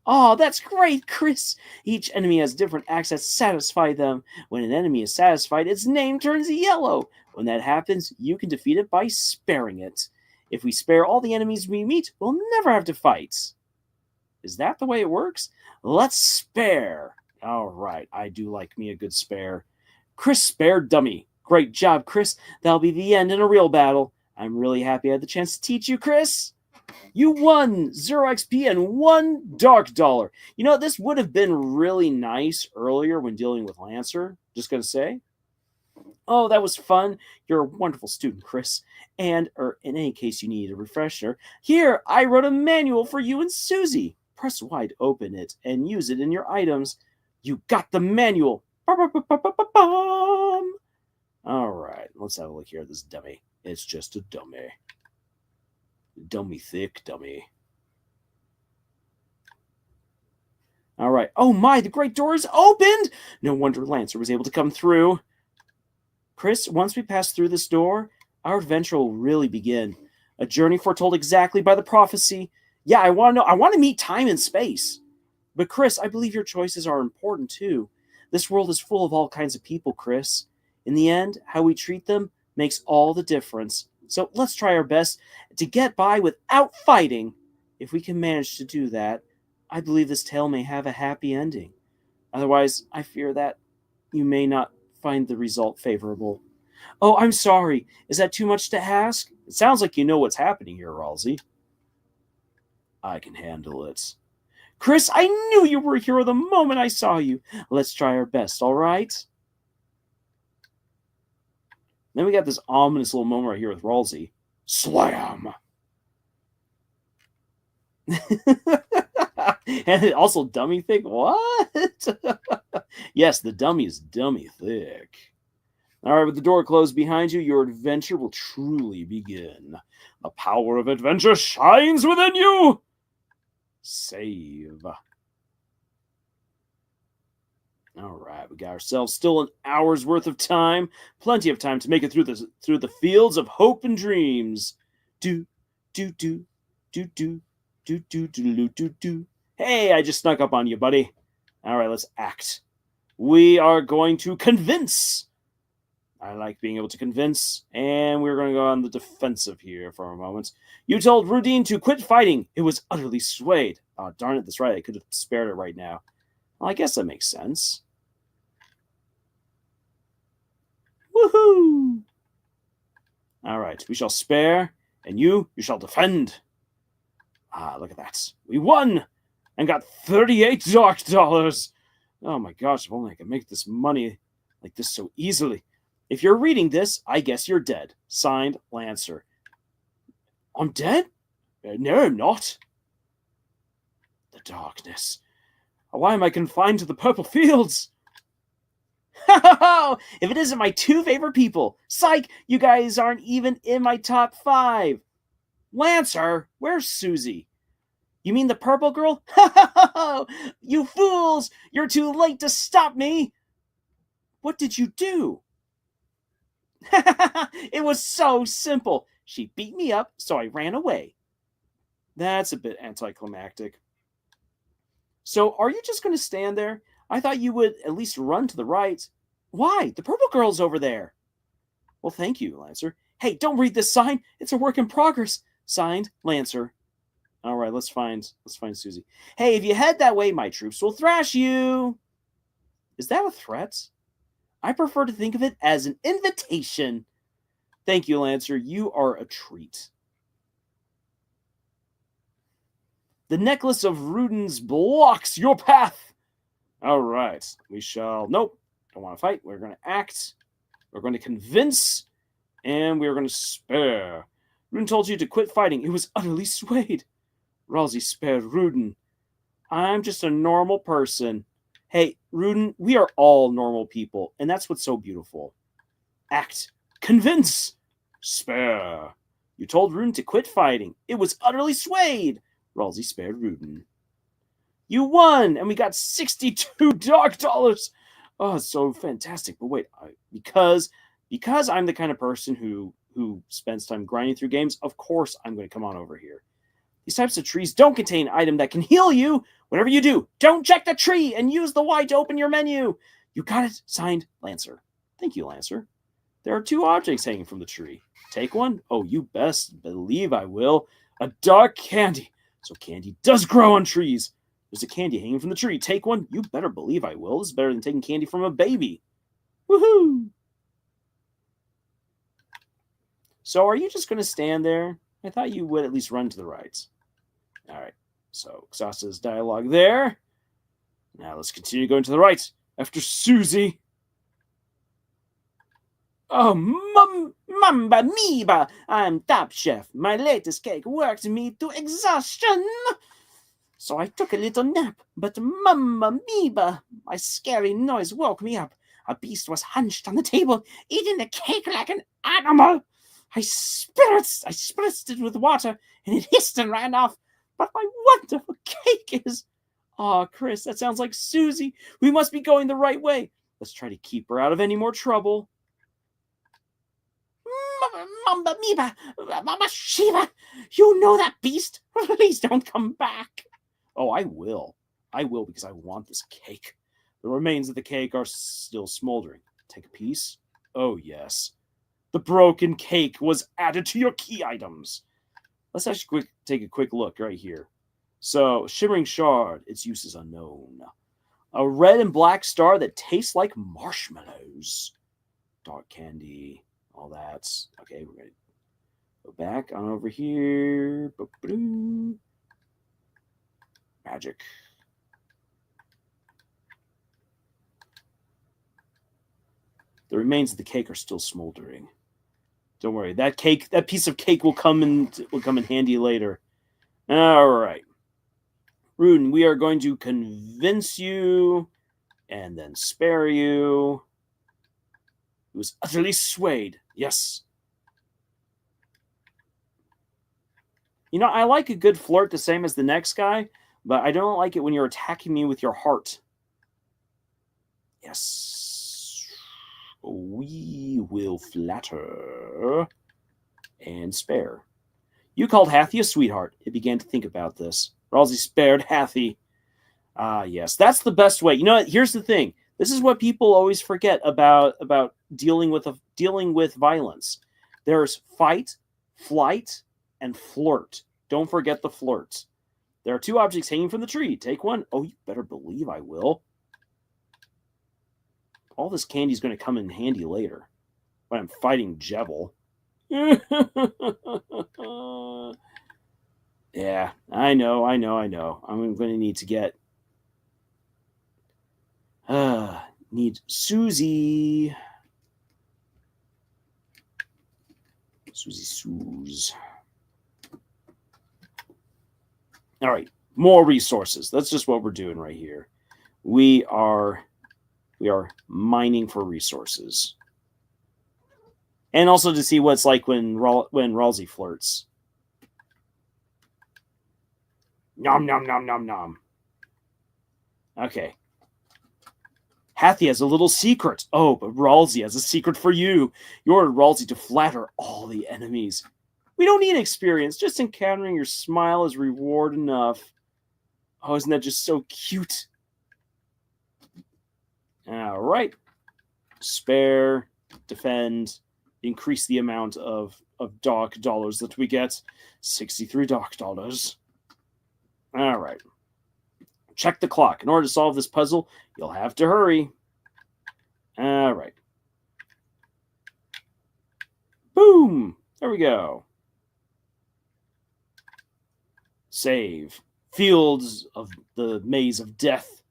S1: Oh, that's great, Kris. Each enemy has different acts that satisfy them. When an enemy is satisfied, its name turns yellow. When that happens, you can defeat it by sparing it. If we spare all the enemies we meet, we'll never have to fight. Is that the way it works? Let's spare. All right, I do like me a good spare. Kris spared dummy. Great job, Kris. That'll be the end in a real battle. I'm really happy I had the chance to teach you, Kris. You won 0 XP and 1 dark dollar. You know, this would have been really nice earlier when dealing with Lancer. Just going to say. Oh, that was fun. You're a wonderful student, Kris. And, in any case you need a refresher, here, I wrote a manual for you and Susie. Press Y to open it and use it in your items. You got the manual. All right, let's have a look here at this dummy. It's just a dummy. Dummy thick dummy. All right. Oh my, the great door is opened! No wonder Lancer was able to come through. Kris, once we pass through this door, our adventure will really begin. A journey foretold exactly by the prophecy. Yeah, I want to know. I want to meet time and space. But Kris, I believe your choices are important too. This world is full of all kinds of people, Kris. In the end, how we treat them makes all the difference. So let's try our best to get by without fighting. If we can manage to do that, I believe this tale may have a happy ending. Otherwise, I fear that you may not find the result favorable. Oh, I'm sorry. Is that too much to ask? It sounds like you know what's happening here, Ralsei. I can handle it. Kris, I knew you were a hero the moment I saw you. Let's try our best, all right? Then we got this ominous little moment right here with Ralsei. Slam! And also dummy thick. What? Yes, the dummy is dummy thick. All right, with the door closed behind you, your adventure will truly begin. The power of adventure shines within you. Save. All right, we got ourselves still an hour's worth of time. Plenty of time to make it through the fields of hope and dreams. Do, do, do, do, do, do, do, do, do, do. Hey, I just snuck up on you, buddy. All right, let's act. We are going to convince. I like being able to convince, and we're going to go on the defensive here for a moment. You told Rudine to quit fighting. It was utterly swayed. Oh, darn it, that's right. I could have spared it right now. Well, I guess that makes sense. Woohoo! All right, we shall spare, and you shall defend. Ah, look at that. We won and got 38 dark dollars. Oh my gosh, if only I could make this money like this so easily. If you're reading this, I guess you're dead. Signed, Lancer. I'm dead? No, I'm not. The darkness. Why am I confined to the purple fields? If it isn't my two favorite people. Psych, you guys aren't even in my top 5. Lancer, where's Susie? You mean the purple girl? You fools! You're too late to stop me! What did you do? It was so simple. She beat me up, so I ran away. That's a bit anticlimactic. So, are you just going to stand there? I thought you would at least run to the right. Why? The purple girl's over there. Well, thank you, Lancer. Hey, don't read this sign. It's a work in progress. Signed, Lancer. All right, let's find Susie. Hey, if you head that way, my troops will thrash you. Is that a threat? I prefer to think of it as an invitation. Thank you, Lancer. You are a treat. The necklace of Rudens blocks your path. All right. We shall... Nope. Don't want to fight. We're going to act. We're going to convince. And we're going to spare. Ruden told you to quit fighting. It was utterly swayed. Ralsei spared Ruden. I'm just a normal person. Hey, Ruden, we are all normal people, and that's what's so beautiful. Act. Convince. Spare. You told Ruden to quit fighting. It was utterly swayed. Ralsei spared Ruden. You won, and we got 62 dark dollars. Oh, it's so fantastic. But wait, because I'm the kind of person who spends time grinding through games, of course I'm going to come on over here. These types of trees don't contain an item that can heal you. Whatever you do, don't check the tree and use the Y to open your menu. You got it. Signed, Lancer. Thank you, Lancer. There are 2 objects hanging from the tree. Take one? Oh, you best believe I will. A dark candy. So candy does grow on trees. There's a candy hanging from the tree. Take one? You better believe I will. This is better than taking candy from a baby. Woohoo! So are you just going to stand there? I thought you would at least run to the right. All right. So Xasa's dialogue there. Now let's continue going to the right. After Susie. Oh, Mamba Meeba! I'm top chef. My latest cake worked me to exhaustion. So I took a little nap, but Mamba Meeba, my scary noise woke me up. A beast was hunched on the table, eating the cake like an animal. I spritzed it with water, and it hissed and ran off. But my wonderful cake is... Aw, Kris, that sounds like Susie. We must be going the right way. Let's try to keep her out of any more trouble. Mamba Meeba, Mama Shiva, you know that beast? Please don't come back. Oh, I will. I will, because I want this cake. The remains of the cake are still smoldering. Take a piece? Oh, yes. The broken cake was added to your key items. Let's actually take a quick look right here. So, shimmering shard, its use is unknown. A red and black star that tastes like marshmallows. Dark candy, all that. Okay, we're going to go back on over here. Magic. The remains of the cake are still smoldering. Don't worry, that piece of cake will come in handy later. All right. Ruden, we are going to convince you and then spare you. He was utterly swayed. Yes. You know, I like a good flirt the same as the next guy, but I don't like it when you're attacking me with your heart. Yes. We will flatter and spare. You called Hathy a sweetheart. It began to think about this. Ralsei spared Hathy. Ah, yes. That's the best way. You know what? Here's the thing. This is what people always forget about dealing with violence. There's fight, flight, and flirt. Don't forget the flirt. There are 2 objects hanging from the tree. Take one. Oh, you better believe I will. All this candy is going to come in handy later when I'm fighting Jebel. Yeah, I know. I'm going to need to get... need Susie. Susie. All right, more resources. That's just what we're doing right here. We are mining for resources. And also to see what it's like when Ralsei flirts. Nom, nom, nom, nom, nom. Okay. Hathy has a little secret. Oh, but Ralsei has a secret for you. You ordered Ralsei to flatter all the enemies. We don't need experience. Just encountering your smile is reward enough. Oh, isn't that just so cute? All right. Spare, defend, increase the amount of dark dollars that we get. 63 dark dollars. All right. Check the clock. In order to solve this puzzle, you'll have to hurry. All right. Boom. There we go. Save. Fields of the maze of death.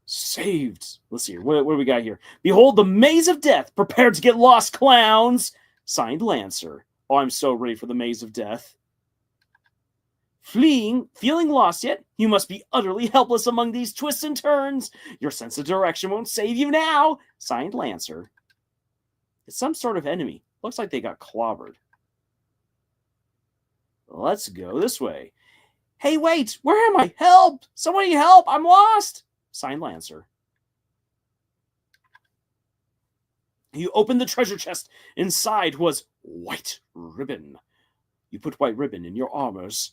S1: Saved. Let's see here. What do we got here? Behold the maze of death. Prepare to get lost, clowns. Signed, Lancer. Oh, I'm so ready for the maze of death. Feeling lost yet? You must be utterly helpless among these twists and turns. Your sense of direction won't save you now. Signed, Lancer. It's some sort of enemy. Looks like they got clobbered. Let's go this way. Hey, wait! Where am I? Help! Somebody help! I'm lost! Signed, Lancer. You opened the treasure chest. Inside was white ribbon. You put white ribbon in your armors.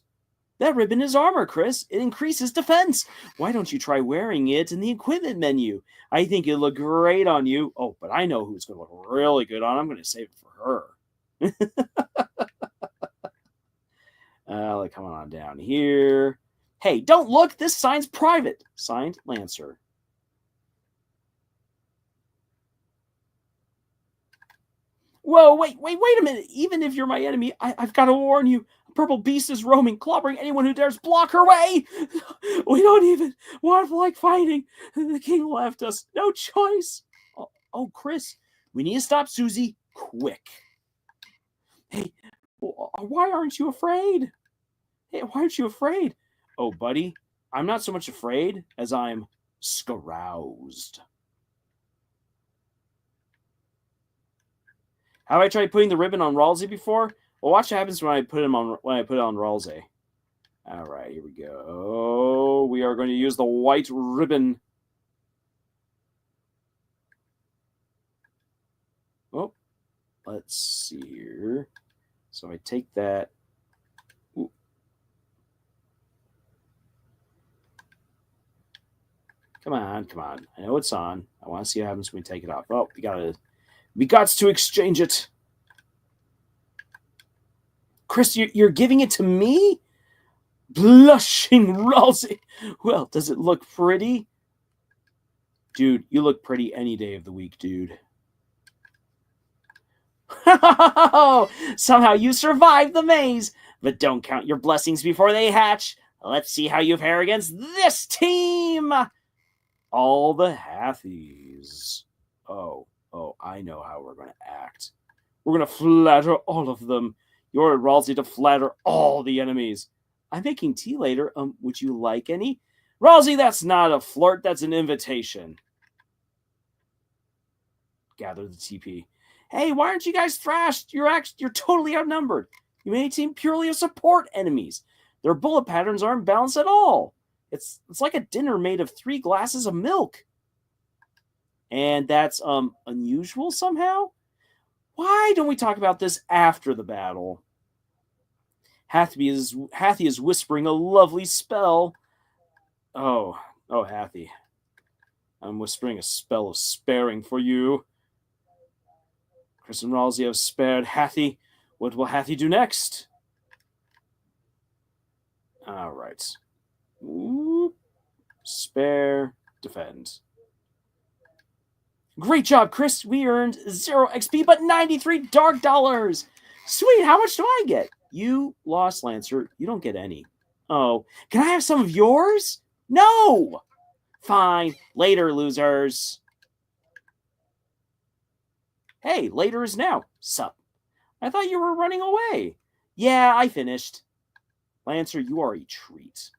S1: That ribbon is armor, Kris. It increases defense. Why don't you try wearing it in the equipment menu? I think it'll look great on you. Oh, but I know who's going to look really good on. I'm going to save it for her. Come on down here. Hey, don't look. This sign's private. Signed, Lancer. Whoa, wait a minute. Even if you're my enemy, I've got to warn you. A purple beast is roaming, clobbering anyone who dares block her way. We don't even want to like fighting. The king left us. No choice. Oh, Kris, we need to stop Susie quick. Hey, why aren't you afraid? Hey, why aren't you afraid? Oh, buddy, I'm not so much afraid as I'm scaroused. Have I tried putting the ribbon on Ralsei before? Well, watch what happens when I put it on Ralsei. All right, here we go. We are going to use the white ribbon. Oh, let's see here. So I take that. Ooh. Come on. I know it's on. I want to see what happens when we take it off. Oh, we got to exchange it. Kris, you're giving it to me? Blushing Rousey. Well, does it look pretty? Dude, you look pretty any day of the week, dude. Somehow you survived the maze, but don't count your blessings before they hatch. Let's see how you fare against this team. All the Hathies. Oh, I know how we're going to act. We're going to flatter all of them. You're Ralsei to flatter all the enemies. I'm making tea later. Would you like any? Ralsei, that's not a flirt. That's an invitation. Gather the TP. Hey, why aren't you guys thrashed? You're totally outnumbered. You made a team purely of support enemies. Their bullet patterns aren't balanced at all. It's like a dinner made of 3 glasses of milk. And that's unusual somehow? Why don't we talk about this after the battle? Hathi is whispering a lovely spell. Oh, Hathi. I'm whispering a spell of sparing for you. Kris and Ralsei have spared Hathi. What will Hathi do next? All right. Ooh. Spare, defend. Great job, Kris. We earned 0 XP, but 93 dark dollars. Sweet, how much do I get? You lost, Lancer. You don't get any. Oh, can I have some of yours? No! Fine. Later, losers. Hey, later is now. Sup? I thought you were running away. Yeah, I finished. Lancer, you are a treat.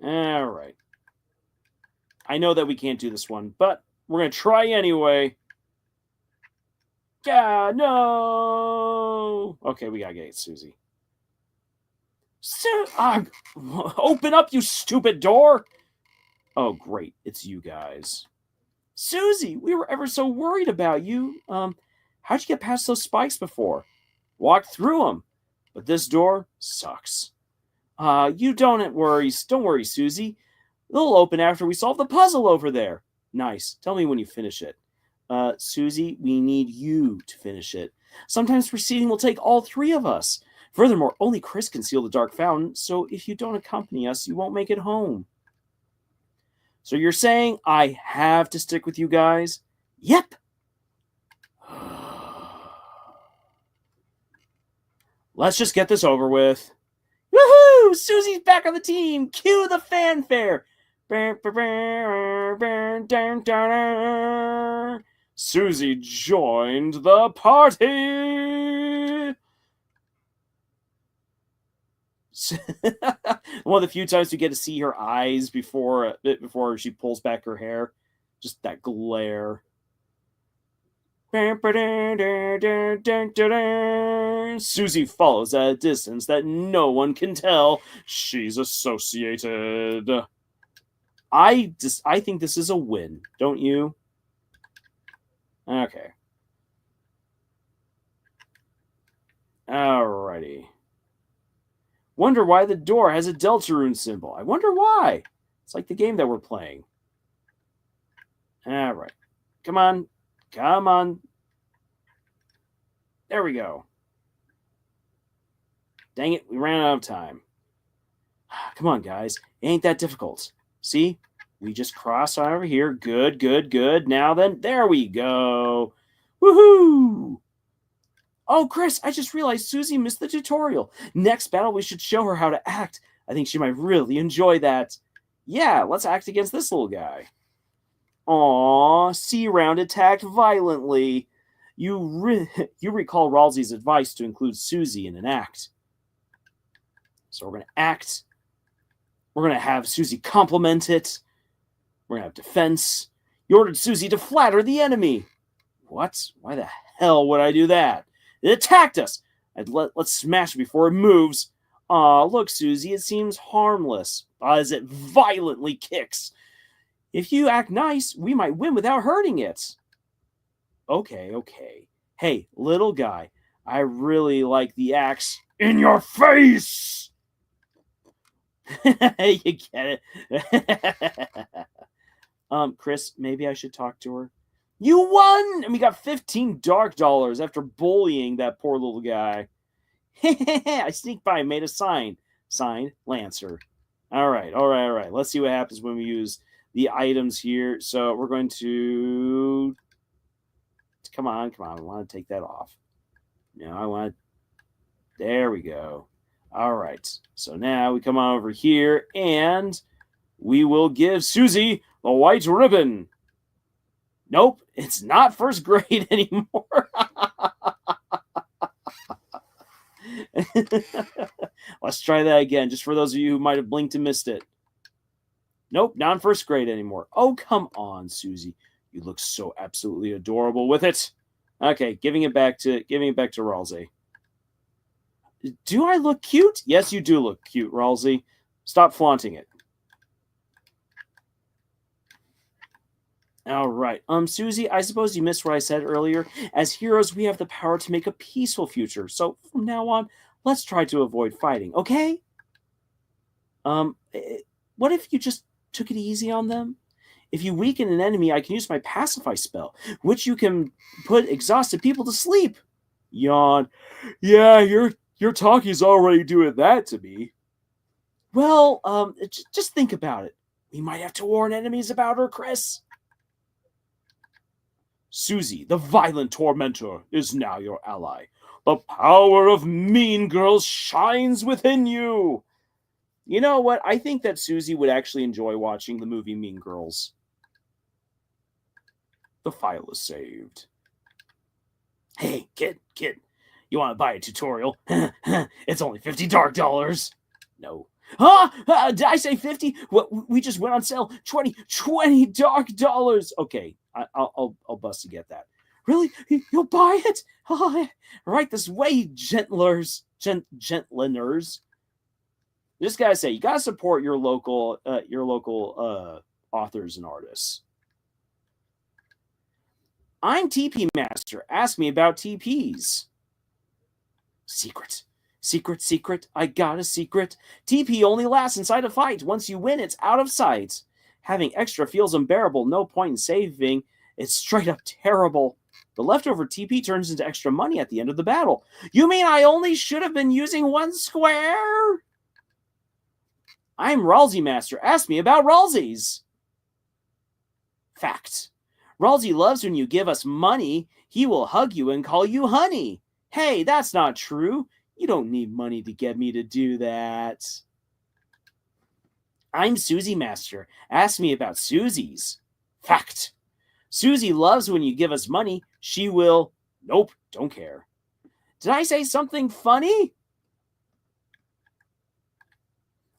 S1: All right. I know that we can't do this one, but we're going to try anyway. Yeah, no. Okay, we got to get Susie. Open up, you stupid door. Oh, great. It's you guys. Susie, we were ever so worried about you. How'd you get past those spikes before? Walked through them. But this door sucks. You don't worry, Susie. They'll open after we solve the puzzle over there. Nice. Tell me when you finish it. Susie, we need you to finish it. Sometimes proceeding will take all 3 of us. Furthermore, only Kris can seal the dark fountain, so if you don't accompany us, you won't make it home. So you're saying I have to stick with you guys? Yep. Let's just get this over with. Woohoo! Susie's back on the team. Cue the fanfare. Susie joined the party. One of the few times we get to see her eyes before she pulls back her hair. Just that glare. Susie follows at a distance that no one can tell she's associated. I think this is a win, don't you? Okay. Alrighty. Wonder why the door has a Deltarune symbol. I wonder why. It's like the game that we're playing. Alright. Come on. Come on. There we go. Dang it, we ran out of time. Come on, guys. It ain't that difficult. See? We just cross over here. Good, good, good. Now then, there we go. Woohoo! Oh, Kris, I just realized Susie missed the tutorial. Next battle, we should show her how to act. I think she might really enjoy that. Yeah, let's act against this little guy. Aww, C-Round attacked violently. You recall Ralsei's advice to include Susie in an act. So we're going to act. We're going to have Susie compliment it. We're going to have defense. You ordered Susie to flatter the enemy. What? Why the hell would I do that? It attacked us. Let's smash it before it moves. Aw, look, Susie, it seems harmless as it violently kicks. If you act nice, we might win without hurting it. Okay. Hey, little guy, I really like the axe in your face. You get it. Kris, maybe I should talk to her. You won! And we got 15 dark dollars after bullying that poor little guy. I sneaked by and made a sign. Signed, Lancer. All right. Let's see what happens when we use the items here. So we're going to... Come on. I want to take that off. No, I want... There we go. All right. So now we come on over here and we will give Susie the white ribbon. Nope, it's not first grade anymore. Let's try that again, just for those of you who might have blinked and missed it. Nope, not first grade anymore. Oh, come on, Susie. You look so absolutely adorable with it. Okay, giving it back to Ralsei. Do I look cute? Yes, you do look cute, Ralsei. Stop flaunting it. All right. Susie, I suppose you missed what I said earlier. As heroes, we have the power to make a peaceful future. So from now on, let's try to avoid fighting, okay? What if you just took it easy on them? If you weaken an enemy, I can use my pacify spell, which you can put exhausted people to sleep. Yawn. Yeah, your talkie's already doing that to me. Well, just think about it. We might have to warn enemies about her, Kris. Susie, the violent tormentor, is now your ally. The power of mean girls shines within you. You know what? I think that Susie would actually enjoy watching the movie Mean Girls. The file is saved. Hey, kid, you want to buy a tutorial? It's only 50 dark dollars. No. Did I say 50? What, we just went on sale. 20 dark dollars. Okay, I'll bust to get that. Really? You'll buy it? Right this way, gentliners. Just gotta say, you gotta support your local authors and artists. I'm TP Master. Ask me about TPs. Secret. I got a secret. TP only lasts inside a fight. Once you win, it's out of sight. Having extra feels unbearable. No point in saving. It's straight up terrible. The leftover TP turns into extra money at the end of the battle. You mean I only should have been using one square? I'm Ralsei Master. Ask me about Ralseis. Fact. Ralsei loves when you give us money. He will hug you and call you honey. Hey, that's not true. You don't need money to get me to do that. I'm Susie Master. Ask me about Susie's. Fact. Susie loves when you give us money. She will... Nope, don't care. Did I say something funny?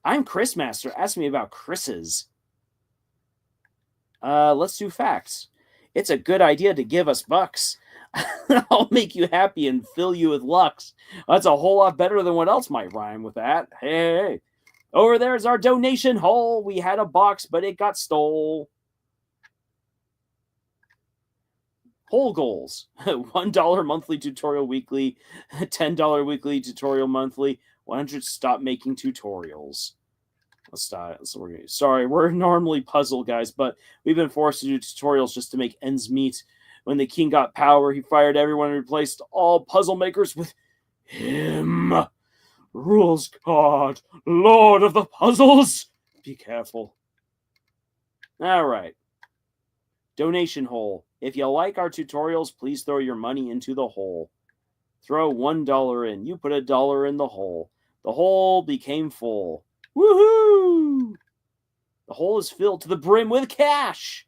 S1: I'm Kris Master. Ask me about Kris's. Let's do facts. It's a good idea to give us bucks. I'll make you happy and fill you with lux. That's a whole lot better than what else might rhyme with that. Hey. Over there's our donation hole. We had a box, but it got stole. Whole goals. $1 monthly tutorial weekly. $10 weekly tutorial monthly. 100 stop making tutorials. Let's start. Sorry, we're normally puzzle guys, but we've been forced to do tutorials just to make ends meet. When the king got power, he fired everyone and replaced all puzzle makers with him. Rules God, Lord of the puzzles. Be careful. All right. Donation hole. If you like our tutorials, please throw your money into the hole. Throw $1 in. You put $1 in the hole. The hole became full. Woohoo! The hole is filled to the brim with cash.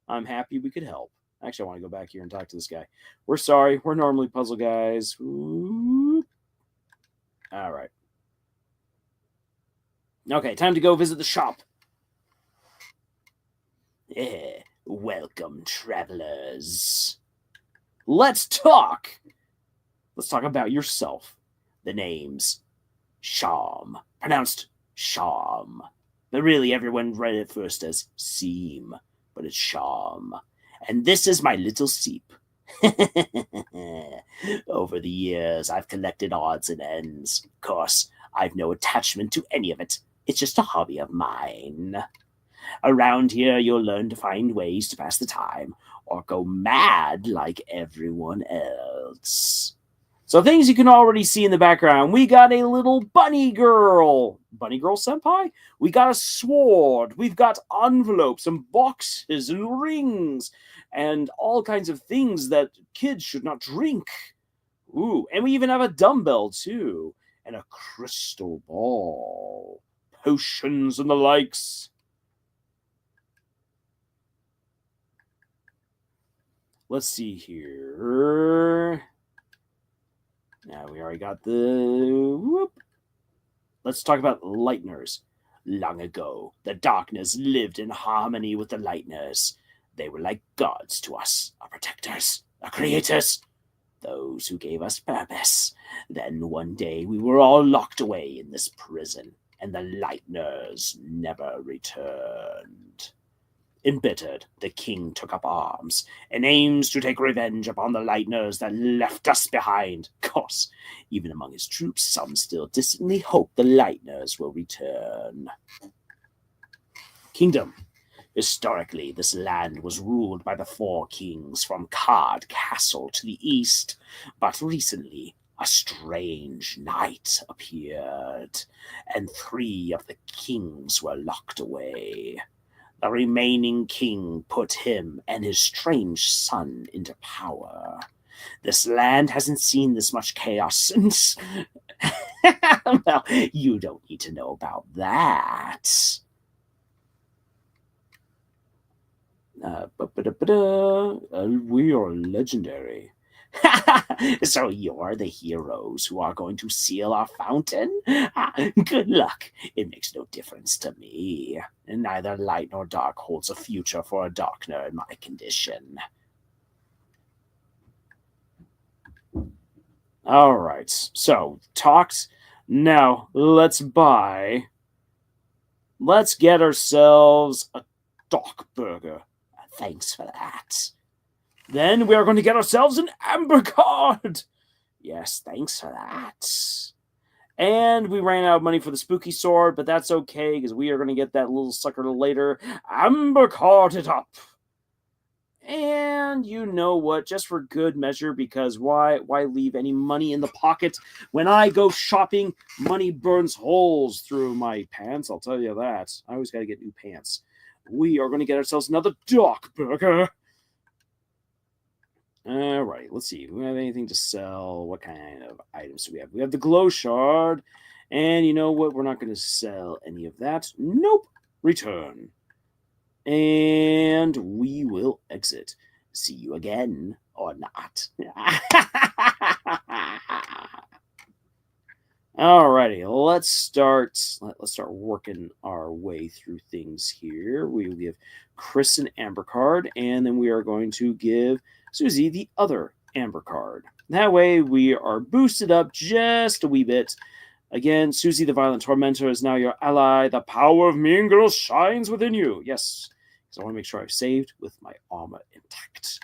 S1: I'm happy we could help. Actually, I want to go back here and talk to this guy. We're sorry. We're normally puzzle guys. Ooh. All right. Okay, time to go visit the shop. Yeah. Welcome, travelers. Let's talk. Let's talk about yourself. The name's Sham. Pronounced Sham. But really, everyone read it first as Seam. But it's Sham. And this is my little seep. Over the years, I've collected odds and ends. Of course, I've no attachment to any of it. It's just a hobby of mine. Around here, you'll learn to find ways to pass the time, or go mad like everyone else. So things you can already see in the background. We got a little bunny girl. Bunny girl senpai? We got a sword. We've got envelopes and boxes and rings and all kinds of things that kids should not drink. Ooh, and we even have a dumbbell too. And a crystal ball. Potions and the likes. Let's see here. Now we already got the... Whoop. Let's talk about lighteners. Long ago, the darkness lived in harmony with the lighteners. They were like gods to us, our protectors, our creators, those who gave us purpose. Then one day we were all locked away in this prison, and the lighteners never returned. Embittered, the king took up arms and aims to take revenge upon the lighteners that left us behind. Of course, even among his troops, some still distantly hope the lighteners will return. Kingdom. Historically, this land was ruled by the 4 kings from Card Castle to the east, but recently a strange knight appeared, and 3 of the kings were locked away. The remaining king put him and his strange son into power. This land hasn't seen this much chaos since... Well, you don't need to know about that. We are legendary. So you're the heroes who are going to seal our fountain? Good luck. It makes no difference to me. Neither light nor dark holds a future for a darkner in my condition. All right. So, talked. Now, let's get ourselves a dock burger. Thanks for that. Then we are going to get ourselves an amber card. Yes, thanks for that. And we ran out of money for the spooky sword, but that's okay, because we are going to get that little sucker later. Amber card it up. And you know what? Just for good measure, because why leave any money in the pocket? When I go shopping, money burns holes through my pants, I'll tell you that. I always got to get new pants. We are going to get ourselves another dock burger. All right, let's see. Do we have anything to sell? What kind of items do we have? We have the glow shard. And you know what? We're not going to sell any of that. Nope. Return. And we will exit. See you again or not. Alrighty, let's start working our way through things here. We have Kris an amber card, and then we are going to give Susie the other amber card. That way we are boosted up just a wee bit. Again, Susie the Violent Tormentor is now your ally. The power of Mean Girl shines within you. Yes, because I want to make sure I've saved with my armor intact.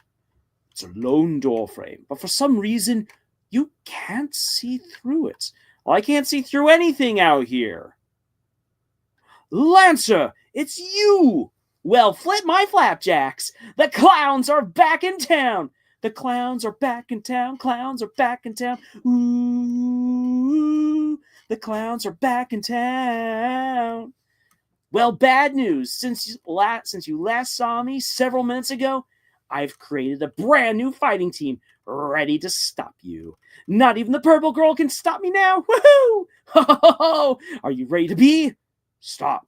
S1: It's a lone door frame, but for some reason, you can't see through it. Well, I can't see through anything out here. Lancer, it's you! Well, flip my flapjacks. The clowns are back in town. The clowns are back in town. Clowns are back in town. Ooh, the clowns are back in town. Well, bad news. Since you last saw me several minutes ago, I've created a brand new fighting team ready to stop you. Not even the purple girl can stop me now. Woohoo! Ho, ho, ho. Are you ready to be? Stop.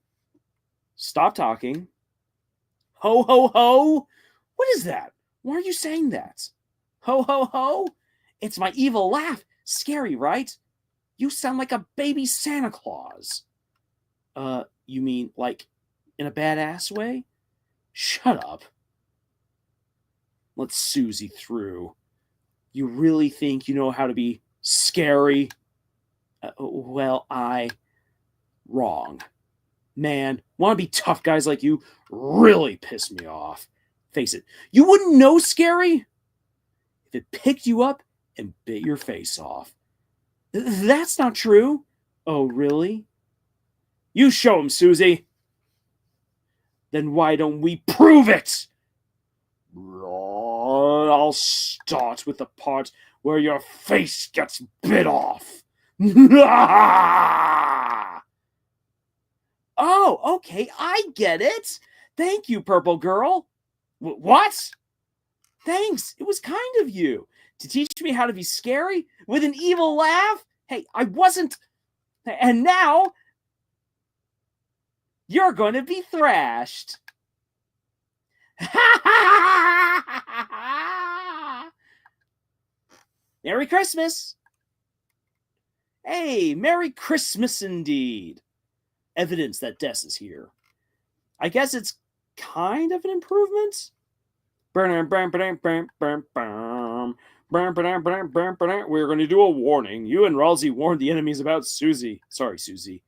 S1: Stop talking. Ho, ho, ho. What is that? Why are you saying that? Ho, ho, ho. It's my evil laugh. Scary, right? You sound like a baby Santa Claus. You mean like in a badass way? Shut up. Let's Susie through. You really think you know how to be scary? Well, wrong. Man, want to be tough guys like you really piss me off. Face it, you wouldn't know scary if it picked you up and bit your face off. That's not true. Oh, really? You show him, Susie. Then why don't we prove it? I'll start with the part where your face gets bit off. Oh, okay, I get it. Thank you, Purple Girl. What? Thanks. It was kind of you to teach me how to be scary with an evil laugh. Hey, I wasn't. And now you're going to be thrashed. Merry Christmas. Hey, Merry Christmas indeed. Evidence that Des is here. I guess it's kind of an improvement. We're going to do a warning. You and Ralsei warned the enemies about Susie. Sorry, Susie.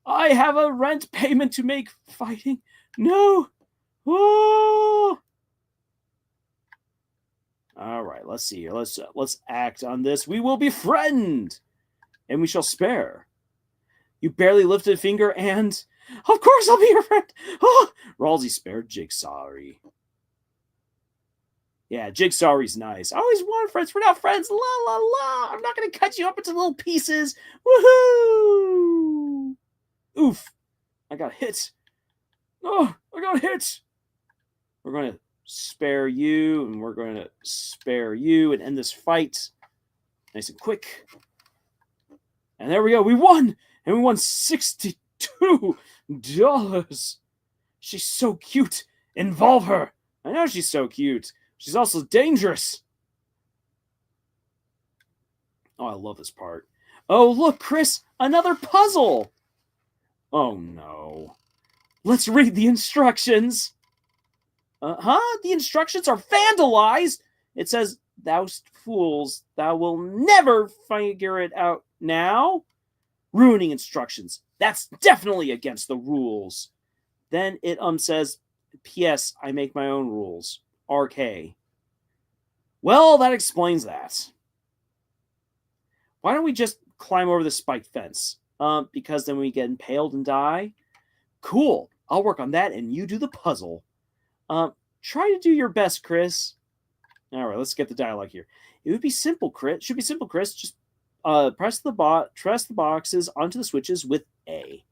S1: I have a rent payment to make fighting. No. Oh. All right, let's see here. Let's act on this. We will befriend, and we shall spare. You barely lifted a finger, and of course I'll be your friend. Oh, Ralsei spared Jigsawry. Yeah, Jigsawry's nice. I always wanted friends. We're not friends. La la la. I'm not gonna cut you up into little pieces. Woohoo! Oof! I got hit. Oh, I got hit. We're going to spare you, and we're going to spare you and end this fight nice and quick. And there we go. We won! And we won $62. She's so cute. Involve her. I know she's so cute. She's also dangerous. Oh, I love this part. Oh, look, Kris, another puzzle. Oh, no. Let's read the instructions. The instructions are vandalized. It says, thou fools, thou will never figure it out now. Ruining instructions. That's definitely against the rules. Then it says, P.S. I make my own rules. RK. Well, that explains that. Why don't we just climb over the spiked fence? Because then we get impaled and die. Cool. I'll work on that, and you do the puzzle. Try to do your best, Kris. All right, let's get the dialogue here. It would be simple, Kris. Should be simple, Kris. Just press the boxes onto the switches with A.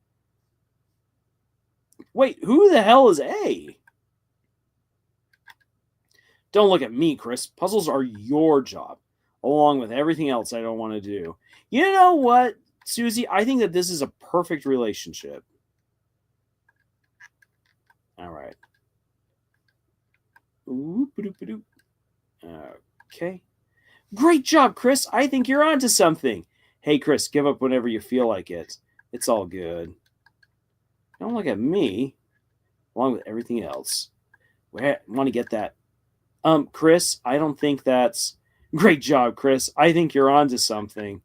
S1: Wait, who the hell is A? Don't look at me, Kris. Puzzles are your job, along with everything else I don't want to do. You know what, Susie? I think that this is a perfect relationship. All right. Okay. Great job, Kris. I think you're onto something. Hey, Kris, give up whenever you feel like it. It's all good. Don't look at me, along with everything else. I want to get that. Kris, I don't think that's... Great job, Kris. I think you're onto something.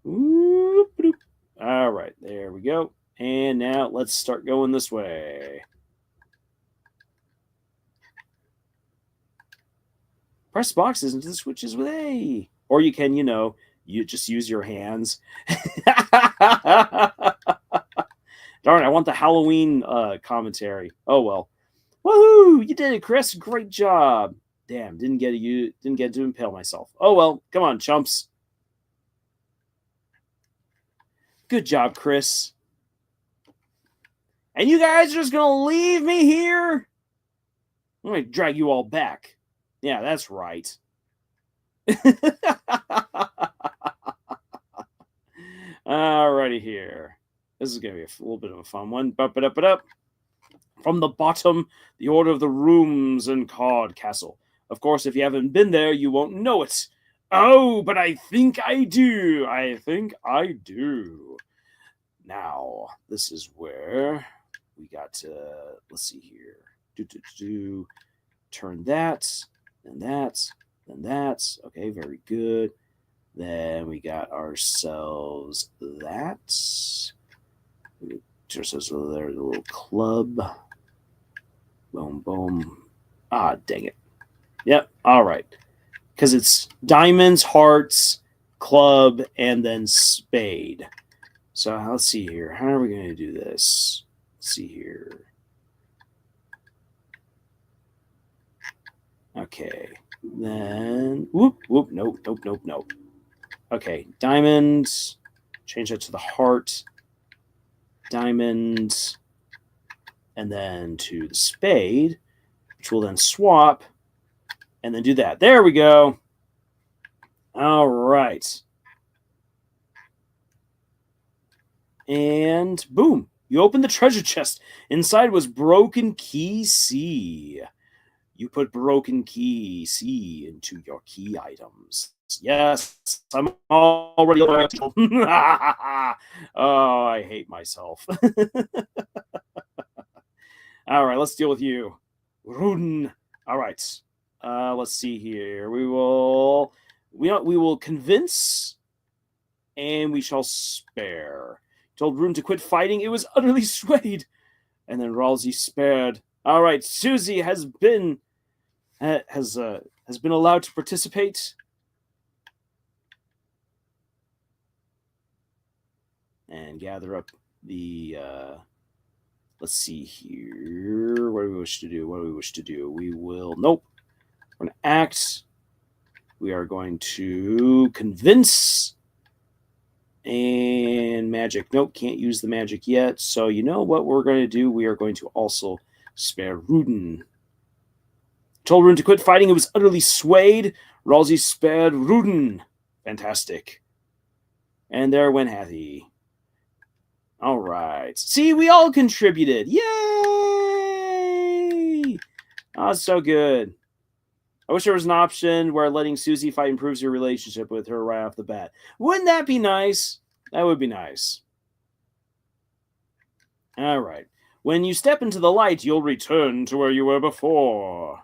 S1: All right, there we go. And now let's start going this way. Press boxes into the switches with A. Or you can, you just use your hands. Darn, I want the Halloween commentary. Oh, well. Woohoo! You did it, Kris. Great job. Damn, didn't get to impale myself. Oh, well. Come on, chumps. Good job, Kris. And you guys are just going to leave me here? I'm going to drag you all back. Yeah, that's right. Alrighty here. This is going to be a little bit of a fun one. Up. From the bottom, the order of the rooms in Card Castle. Of course, if you haven't been there, you won't know it. Oh, but I think I do. Now, this is where we got to, let's see here. Turn that, then that, then that. Okay, very good. Then we got ourselves that. Just as a little club. Boom, boom. Ah, dang it. Yep, all right. Because it's diamonds, hearts, club, and then spade. So let's see here. How are we going to do this? Let's see here. Okay. Then whoop. Nope. Okay, diamond. Change that to the heart. Diamond. And then to the spade, which will then swap. And then do that. There we go. All right. And boom. You open the treasure chest. Inside was broken key C. You put broken key C into your key items. Yes, I'm already. Oh, I hate myself. All right, let's deal with you. Ruden. All right. Let's see here. We will convince, and we shall spare. Told Rune to quit fighting. It was utterly swayed, and then Ralsei spared. All right, Susie has been allowed to participate. And gather up the. Let's see here. What do we wish to do? We will. Nope. We're going to act. We are going to convince. And magic. Nope, can't use the magic yet. So you know what we're going to do? We are going to also spare Ruden. Told Rune to quit fighting. It was utterly swayed. Ralsei spared Ruden. Fantastic. And there went Hathy. All right. See, we all contributed. Yay! Oh, so good. I wish there was an option where letting Susie fight improves your relationship with her right off the bat. Wouldn't that be nice? That would be nice. All right. When you step into the light, you'll return to where you were before.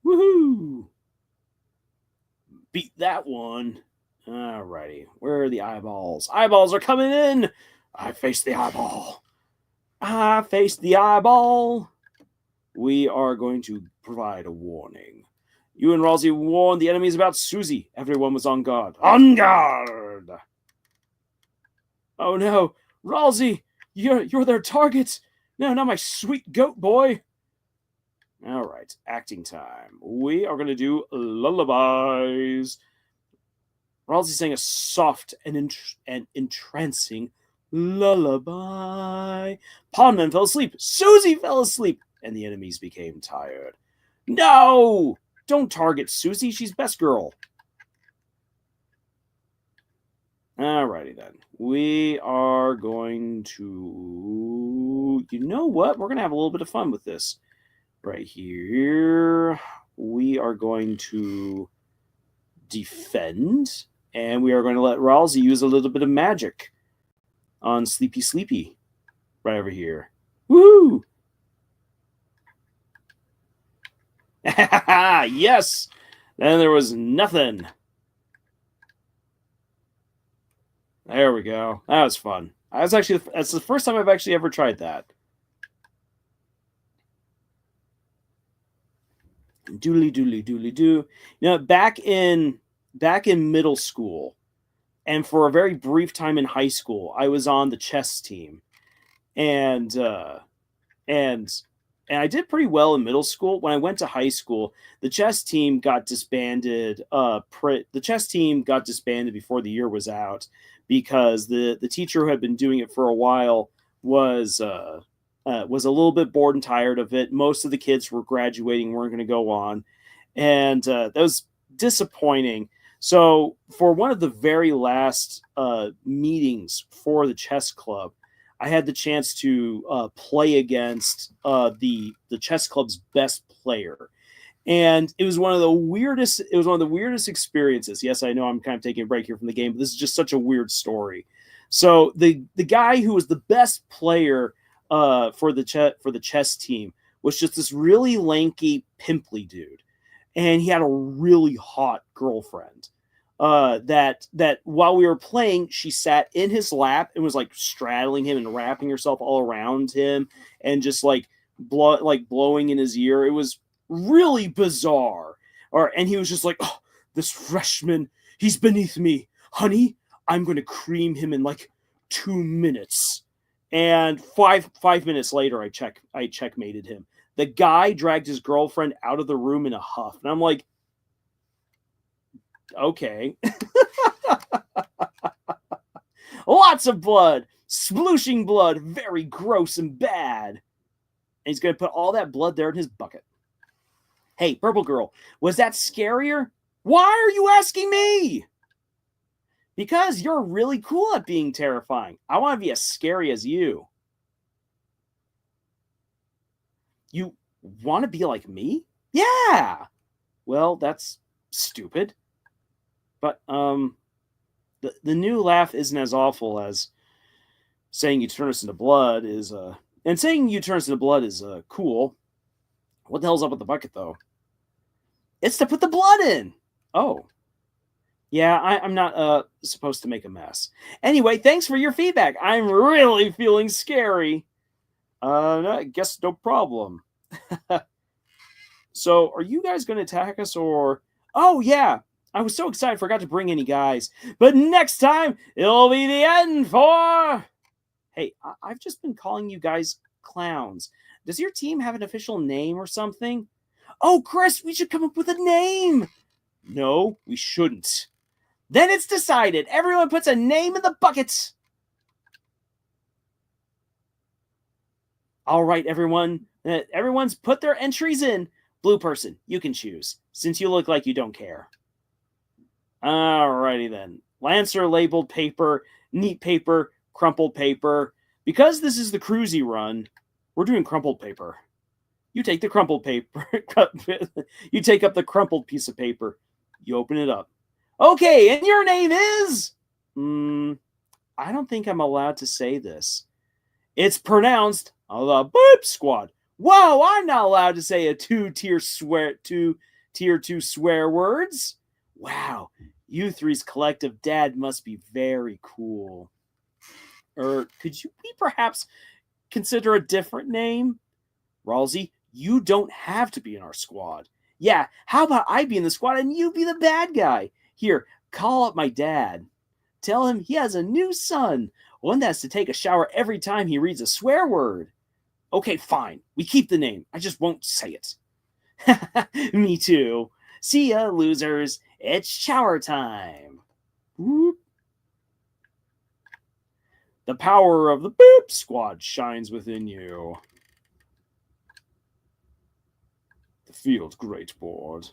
S1: Woohoo! Beat that one. Alrighty. Where are the eyeballs? Eyeballs are coming in! I face the eyeball. I face the eyeball. We are going to provide a warning. You and Ralsei warned the enemies about Susie. Everyone was on guard. On guard! Oh no! Ralsei! You're their target! No, not my sweet goat boy! All right, acting time. We are going to do lullabies. Ralsei sang a soft and entrancing lullaby. Pondman fell asleep. Susie fell asleep. And the enemies became tired. No! Don't target Susie. She's best girl. Alrighty then. We are going to... You know what? We're going to have a little bit of fun with this. Right here, we are going to defend, and we are going to let Ralsei use a little bit of magic on Sleepy Sleepy right over here. Woo! Yes! Then there was nothing. There we go. That was fun. That's the first time I've actually ever tried that. Doodly doo. You know, back in middle school, and for a very brief time in high school, I was on the chess team, and I did pretty well in middle school. When I went to high school, the chess team got disbanded. The chess team got disbanded before the year was out because the teacher who had been doing it for a while was a little bit bored and tired of it. Most of the kids were graduating, weren't going to go on. And that was disappointing. So for one of the very last meetings for the chess club, I had the chance to play against the chess club's best player. And it was one of the weirdest experiences. Yes, I know I'm kind of taking a break here from the game, but this is just such a weird story. So the guy who was the best player for the chess team was just this really lanky, pimply dude, and he had a really hot girlfriend. That while we were playing, she sat in his lap and was like straddling him and wrapping herself all around him, and just like blowing in his ear. It was really bizarre. And he was just like, "Oh, this freshman, He's beneath me. Honey, I'm going to cream him in like 2 minutes. And five minutes later, I checkmated him. The guy dragged his girlfriend out of the room in a huff. And I'm like, okay. Lots of blood. Splooshing blood. Very gross and bad. And he's going to put all that blood there in his bucket. Hey, Purple Girl, was that scarier? Why are you asking me? Because you're really cool at being terrifying. I want to be as scary as you. You want to be like me? Yeah. Well, that's stupid. But the new laugh isn't as awful as saying you turn us into blood is and saying you turn us into blood is cool. What the hell's up with the bucket though? It's to put the blood in. Oh. Yeah, I'm not supposed to make a mess. Anyway, thanks for your feedback. I'm really feeling scary. I guess no problem. So, are you guys going to attack us or... Oh, yeah. I was so excited, forgot to bring any guys. But next time, it'll be the end for... Hey, I've just been calling you guys clowns. Does your team have an official name or something? Oh, Kris, we should come up with a name. No, we shouldn't. Then it's decided. Everyone puts a name in the bucket. All right, everyone. Everyone's put their entries in. Blue person, you can choose, since you look like you don't care. Alrighty then. Lancer labeled paper, neat paper, crumpled paper. Because this is the Krusie run, we're doing crumpled paper. You take the crumpled paper. You take up the crumpled piece of paper. You open it up. Okay, and your name is... I don't think I'm allowed to say this. It's pronounced the Boop Squad. Whoa, I'm not allowed to say a two-tier two swear words. Wow, you three's collective dad must be very cool. Or could we perhaps consider a different name? Ralsei, you don't have to be in our squad. Yeah, how about I be in the squad and you be the bad guy? Here, call up my dad. Tell him he has a new son, one that has to take a shower every time he reads a swear word. Okay, fine. We keep the name. I just won't say it. Me too. See ya, losers. It's shower time. Whoop. The power of the Boop Squad shines within you. The field's great, board.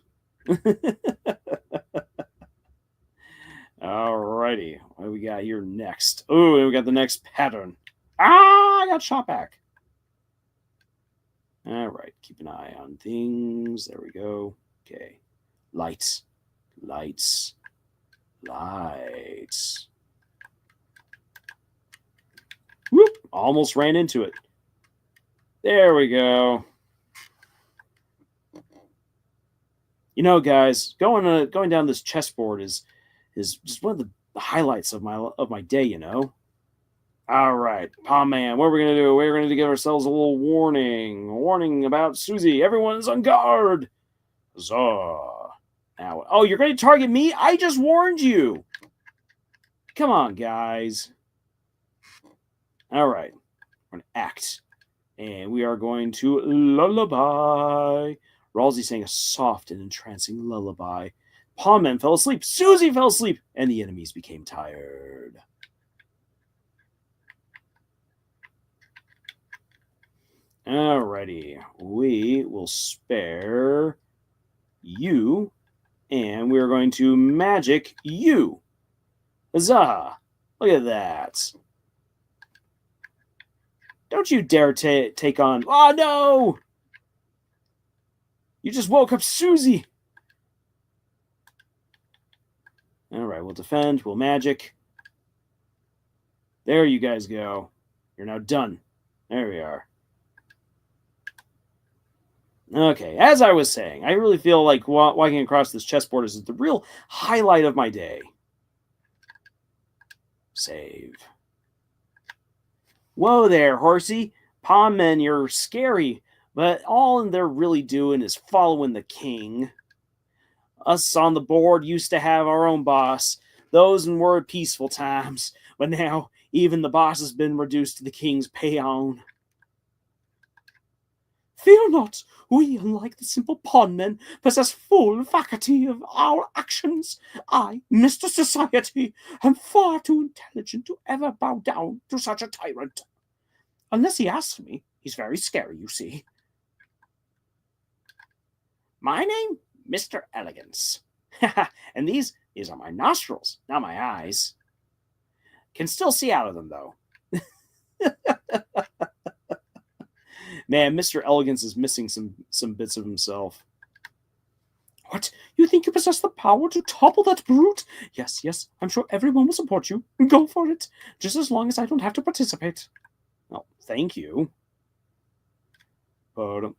S1: Alrighty. What do we got here next? Oh, we got the next pattern. I got shot back. Alright, keep an eye on things. There we go. Okay. Lights. Lights. Lights. Whoop! Almost ran into it. There we go. You know, guys, going down this chessboard is just one of the highlights of my day, you know. All right, Palm Man, what are we going to do? We're going to give ourselves a little warning. A warning about Susie. Everyone's on guard. Huzzah. Now, oh, you're going to target me? I just warned you. Come on, guys. All right. We're going to act. And we are going to lullaby. Ralsei sang a soft and entrancing lullaby. Palm Man fell asleep. Susie fell asleep. And the enemies became tired. Alrighty, we will spare you, and we're going to magic you. Huzzah! Look at that. Don't you dare take on... Oh, no! You just woke up Susie! Alright, we'll defend, we'll magic. There you guys go. You're now done. There we are. Okay, as I was saying, I really feel like walking across this chessboard is the real highlight of my day. Save. Whoa there, horsey. Palm Men, you're scary, but all they're really doing is following the king. Us on the board used to have our own boss. Those were peaceful times. But now, even the boss has been reduced to the king's peon. Fear not, we, unlike the simple pondmen, possess full faculty of our actions. I, Mr. Society, am far too intelligent to ever bow down to such a tyrant. Unless he asks me, he's very scary, you see. My name, Mr. Elegance. And these are my nostrils, not my eyes. Can still see out of them, though. Man, Mr. Elegance is missing some bits of himself. What? You think you possess the power to topple that brute? Yes, yes, I'm sure everyone will support you. Go for it, just as long as I don't have to participate. Oh, thank you. Well,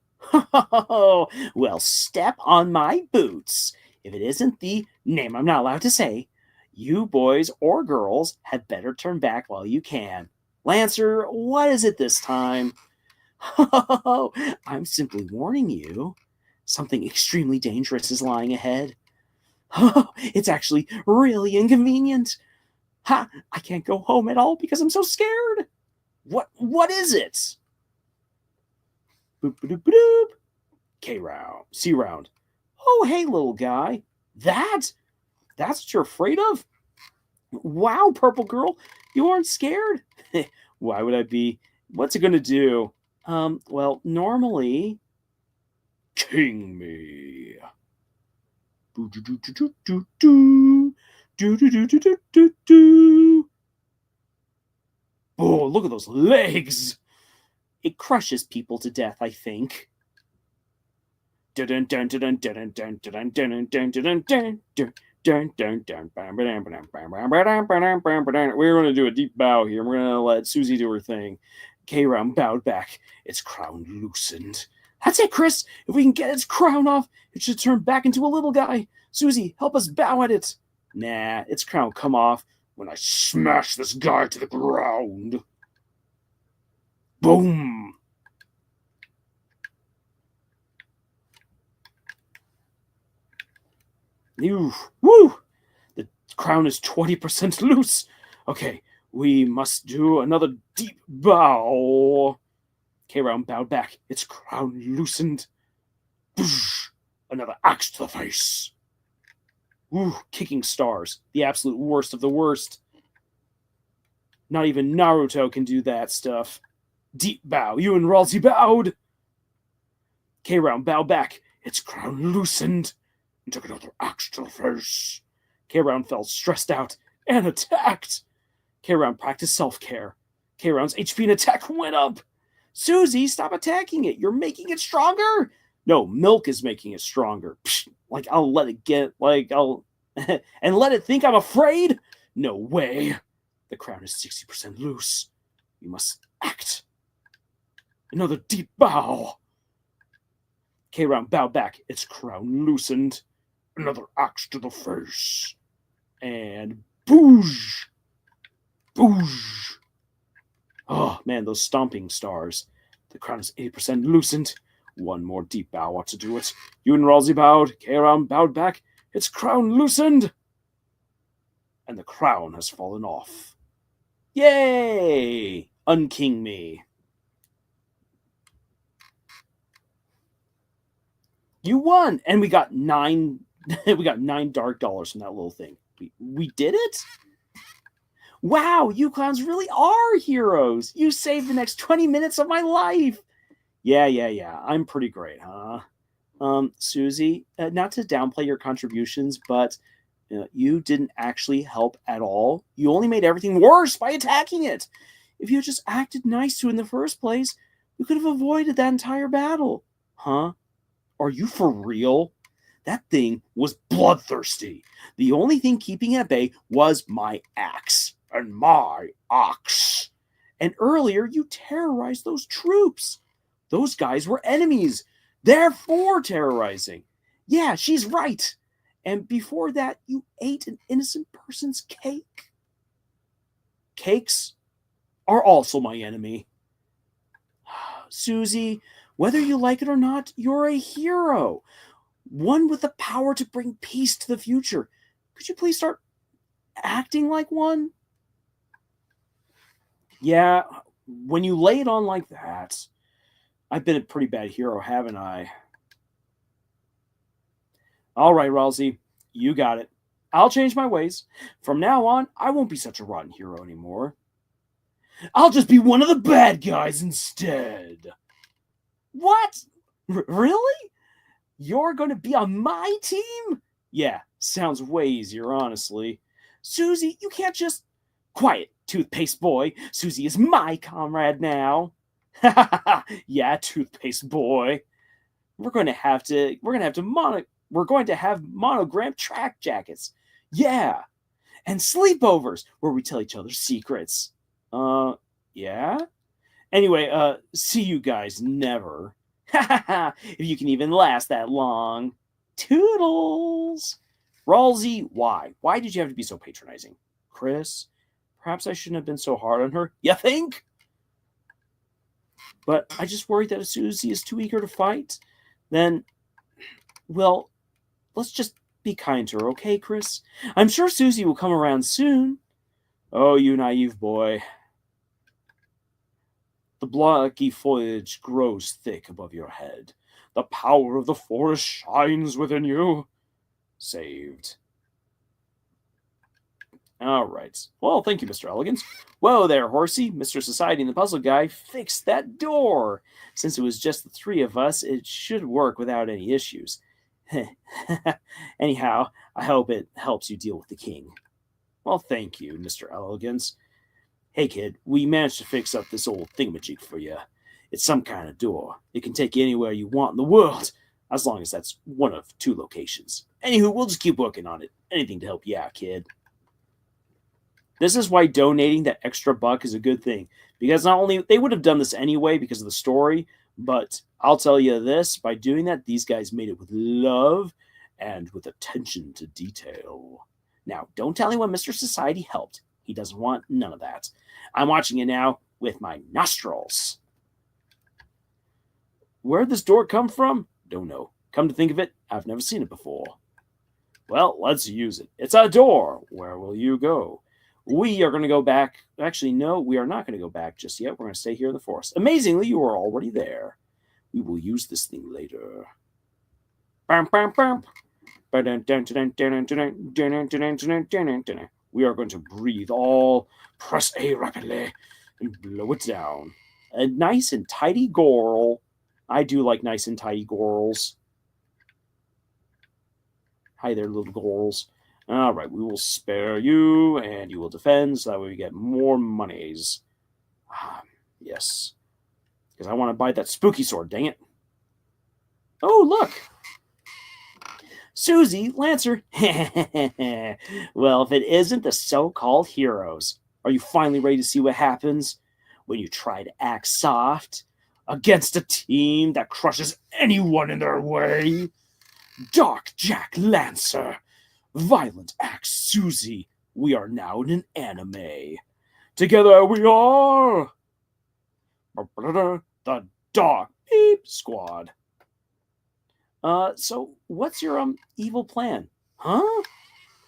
S1: step on my boots. If it isn't the name I'm not allowed to say, you boys or girls had better turn back while you can. Lancer, what is it this time? I'm simply warning you. Something extremely dangerous is lying ahead. It's actually really inconvenient. I can't go home at all because I'm so scared. What is it? Boop, boop, boop, boop. K round. C round. Oh, hey, little guy. That's what you're afraid of? Wow, purple girl. You aren't scared? Why would I be? What's it going to do? Well, normally, king me. Oh, look at those legs. It crushes people to death, I think. We're going to do a deep bow here. We're going to let Susie do her thing. K-Round bowed back, its crown loosened. That's it, Kris. If we can get its crown off, it should turn back into a little guy. Susie, help us bow at it. Nah, its crown will come off when I smash this guy to the ground. Boom. Woo! The crown is 20% loose. Okay, we must do another deep bow. K-Round bowed back, its crown loosened. Boosh! Another axe to the face. Ooh, kicking stars. The absolute worst of the worst. Not even Naruto can do that stuff. Deep bow. You and Ralsei bowed. K-Round bowed back, its crown loosened. And took another axe to the face. K-Round felt stressed out and attacked. K-Round practiced self-care. K-Round's HP and attack went up. Susie, stop attacking it. You're making it stronger. No, Milk is making it stronger. Psh, like, I'll let it get, like, I'll... and let it think I'm afraid? No way. The crown is 60% loose. You must act. Another deep bow. K-Round bowed back. Its crown loosened. Another axe to the face. And boosh. Boosh. Oh, man, those stomping stars. The crown is 80% loosened. One more deep bow ought to do it. You and Ralsei bowed. K-Round bowed back. Its crown loosened. And the crown has fallen off. Yay! Unking me. You won! And we got 9 we got $9 dark dollars from that little thing. We did it? Wow, you clowns really are heroes. You saved the next 20 minutes of my life. Yeah. I'm pretty great, huh? Susie, not to downplay your contributions, but you didn't actually help at all. You only made everything worse by attacking it. If you had just acted nice to it in the first place, we could have avoided that entire battle. Huh? Are you for real? That thing was bloodthirsty. The only thing keeping it at bay was my axe. And my ox. And earlier, you terrorized those troops. Those guys were enemies. Therefore terrorizing. Yeah, she's right. And before that, you ate an innocent person's cake. Cakes are also my enemy. Susie, whether you like it or not, you're a hero. One with the power to bring peace to the future. Could you please start acting like one? Yeah, when you lay it on like that, I've been a pretty bad hero, haven't I? All right, Ralsei, you got it. I'll change my ways. From now on, I won't be such a rotten hero anymore. I'll just be one of the bad guys instead. What? Really? You're going to be on my team? Yeah, sounds way easier, honestly. Susie, you can't just... Quiet, toothpaste boy. Susie is my comrade now. Yeah, toothpaste boy. We're going to have monogram track jackets. Yeah. And sleepovers where we tell each other secrets. Yeah? Anyway, see you guys never. If you can even last that long. Toodles! Ralsei, why? Why did you have to be so patronizing? Kris, perhaps I shouldn't have been so hard on her. You think? But I just worry that if Susie is too eager to fight, then, well, let's just be kind to her, okay, Kris? I'm sure Susie will come around soon. Oh, you naive boy. The blocky foliage grows thick above your head. The power of the forest shines within you. Saved. All right. Well, thank you, Mr. Elegance. Whoa there, horsey. Mr. Society and the puzzle guy fixed that door. Since it was just the three of us, it should work without any issues. Anyhow, I hope it helps you deal with the king. Well, thank you, Mr. Elegance. Hey, kid, we managed to fix up this old thingamajig for you. It's some kind of door. It can take you anywhere you want in the world, as long as that's one of two locations. Anywho, we'll just keep working on it. Anything to help you out, kid. This is why donating that extra buck is a good thing. Because not only, they would have done this anyway because of the story, but I'll tell you this, by doing that, these guys made it with love and with attention to detail. Now, don't tell anyone Mr. Society helped. He doesn't want none of that. I'm watching it now with my nostrils. Where'd this door come from? Don't know. Come to think of it, I've never seen it before. Well, let's use it. It's a door. Where will you go? We are going to go back. Actually, no, we are not going to go back just yet. We're going to stay here in the forest. Amazingly, you are already there. We will use this thing later. We are going to breathe all, press A rapidly, and blow it down. A nice and tidy girl. I do like nice and tidy girls. Hi there, little girls. All right, we will spare you, and you will defend, so that way we get more monies. Yes. Because I want to buy that spooky sword, dang it. Oh, look. Susie, Lancer. Well, if it isn't the so-called heroes, are you finally ready to see what happens when you try to act soft against a team that crushes anyone in their way? Dark Jack Lancer, Violent Axe Susie. We are now in an anime. Together we are the Dark Beep Squad. So what's your evil plan? Huh?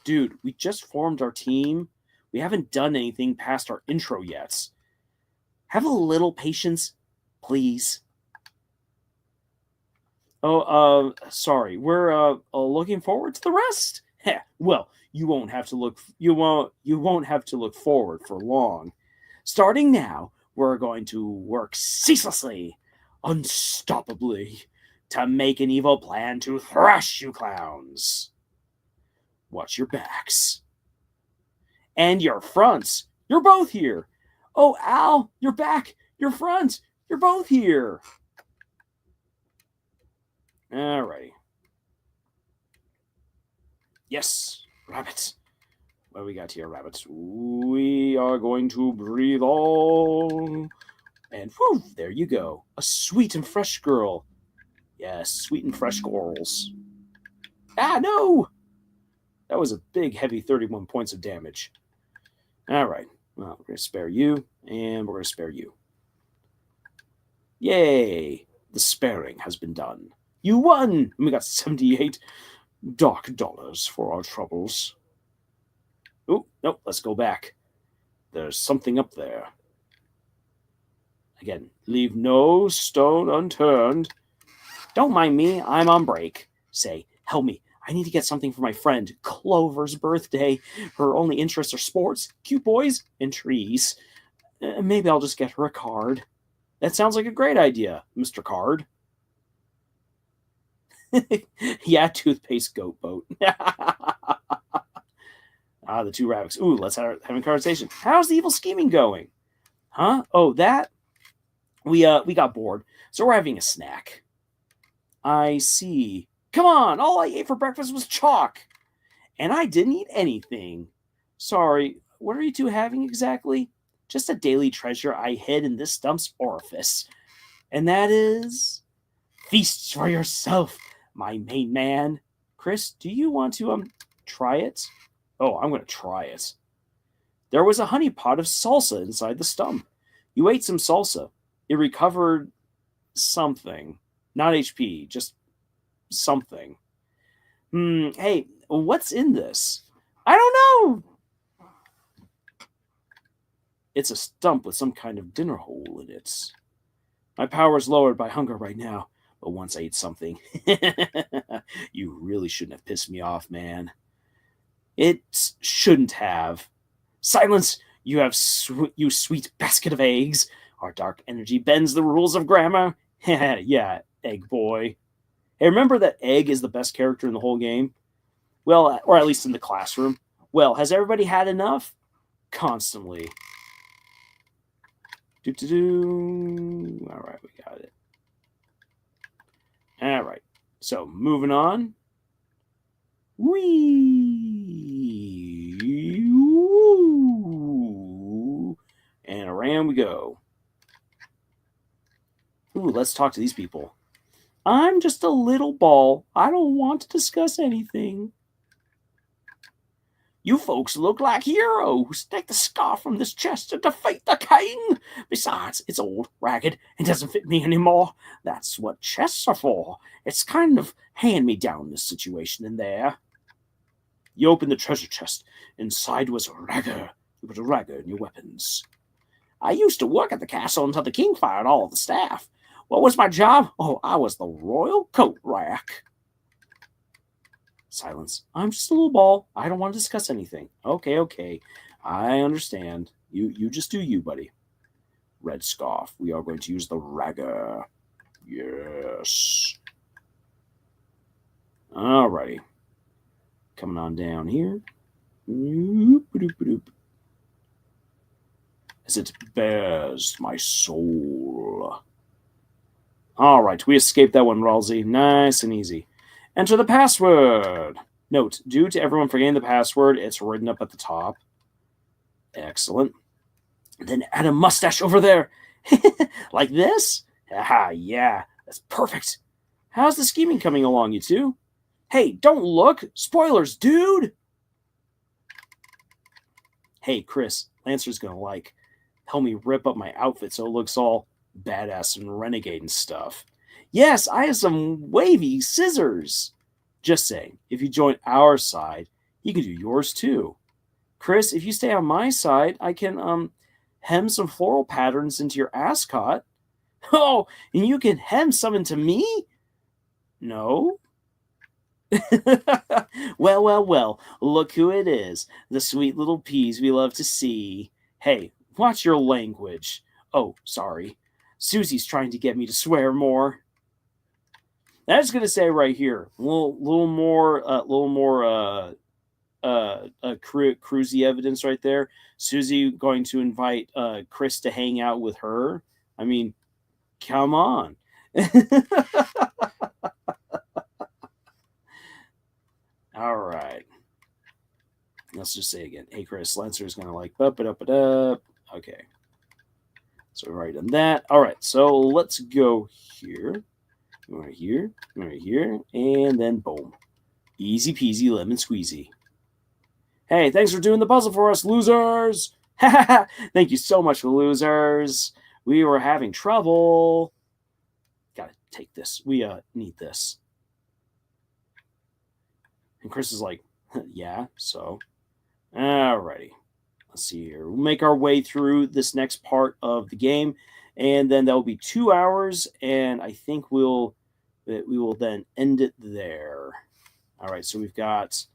S1: Dude, we just formed our team. We haven't done anything past our intro yet. Have a little patience, please. Oh, sorry. We're looking forward to the rest. Well, you won't have to look forward for long. Starting now, we're going to work ceaselessly, unstoppably, to make an evil plan to thrash you clowns. Watch your backs. And your fronts. You're both here. Oh, Al, your back, your front. You're both here. Alrighty. Yes, rabbits. What do we got here, rabbits? We are going to breathe all. And whew, there you go. A sweet and fresh girl. Yes, sweet and fresh girls. Ah, no! That was a big, heavy 31 points of damage. All right. Well, we're going to spare you, and we're going to spare you. Yay! The sparing has been done. You won! And we got 78 dark dollars for our troubles. Oh, nope, let's go back. There's something up there. Again, leave no stone unturned. Don't mind me, I'm on break. Say, help me. I need to get something for my friend Clover's birthday. Her only interests are sports, cute boys, and trees. Maybe I'll just get her a card. That sounds like a great idea, Mr. Card. Yeah, toothpaste goat boat. The two rabbits. Ooh, let's have a conversation. How's the evil scheming going? Huh? Oh, that? We got bored, so we're having a snack. I see. Come on, all I ate for breakfast was chalk. And I didn't eat anything. Sorry, what are you two having exactly? Just a daily treasure I hid in this stump's orifice. And that is... feasts for yourself, my main man. Kris, do you want to, try it? Oh, I'm going to try it. There was a honey pot of salsa inside the stump. You ate some salsa. It recovered something. Not HP, just something. Hey, what's in this? I don't know! It's a stump with some kind of dinner hole in it. My power's lowered by hunger right now, but once I eat something... You really shouldn't have pissed me off, man. It shouldn't have. Silence, you sweet basket of eggs. Our dark energy bends the rules of grammar. Yeah, egg boy. Hey, remember that Egg is the best character in the whole game? Well, or at least in the classroom. Well, has everybody had enough? Constantly. All right, we got it. All right. So, moving on. And around we go. Ooh, let's talk to these people. I'm just a little ball. I don't want to discuss anything. You folks look like heroes. Take the scarf from this chest to defeat the king. Besides, it's old, ragged, and doesn't fit me anymore. That's what chests are for. It's kind of hand-me-down, this situation in there. You opened the treasure chest. Inside was a ragger. You put a ragger in your weapons. I used to work at the castle until the king fired all of the staff. What was my job? Oh, I was the royal coat rack. Silence. I'm just a little ball. I don't want to discuss anything. Okay. I understand. You just do you, buddy. Red scarf. We are going to use the ragger. Yes. Alrighty. Coming on down here. As it bears my soul. Alright, we escaped that one, Ralsei. Nice and easy. Enter the password. Note, due to everyone forgetting the password, it's written up at the top. Excellent. Then add a mustache over there. Like this? Aha, yeah, that's perfect. How's the scheming coming along, you two? Hey, don't look. Spoilers, dude. Hey, Kris, Lancer's gonna help me rip up my outfit so it looks all badass and renegade and stuff. Yes, I have some wavy scissors. Just saying, if you join our side, you can do yours too. Kris, if you stay on my side, I can hem some floral patterns into your ascot. Oh, and you can hem some into me? No? Well, look who it is. The sweet little peas we love to see. Hey, watch your language. Oh, sorry. Susie's trying to get me to swear more. I was gonna say right here, a little more Krusie evidence right there. Susie going to invite Kris to hang out with her. I mean, come on. All right. Let's just say again. Hey, Kris, Lancer's gonna up it up. Okay. So right on that. All right. So let's go here. Right here, and then boom. Easy peasy lemon squeezy. Hey, thanks for doing the puzzle for us, losers! Thank you so much, losers. We were having trouble. Gotta take this. We need this. And Kris is like, yeah, so. Alrighty. Let's see here. We'll make our way through this next part of the game, and then that'll be 2 hours, and I think we will then end it there. All right, so we've got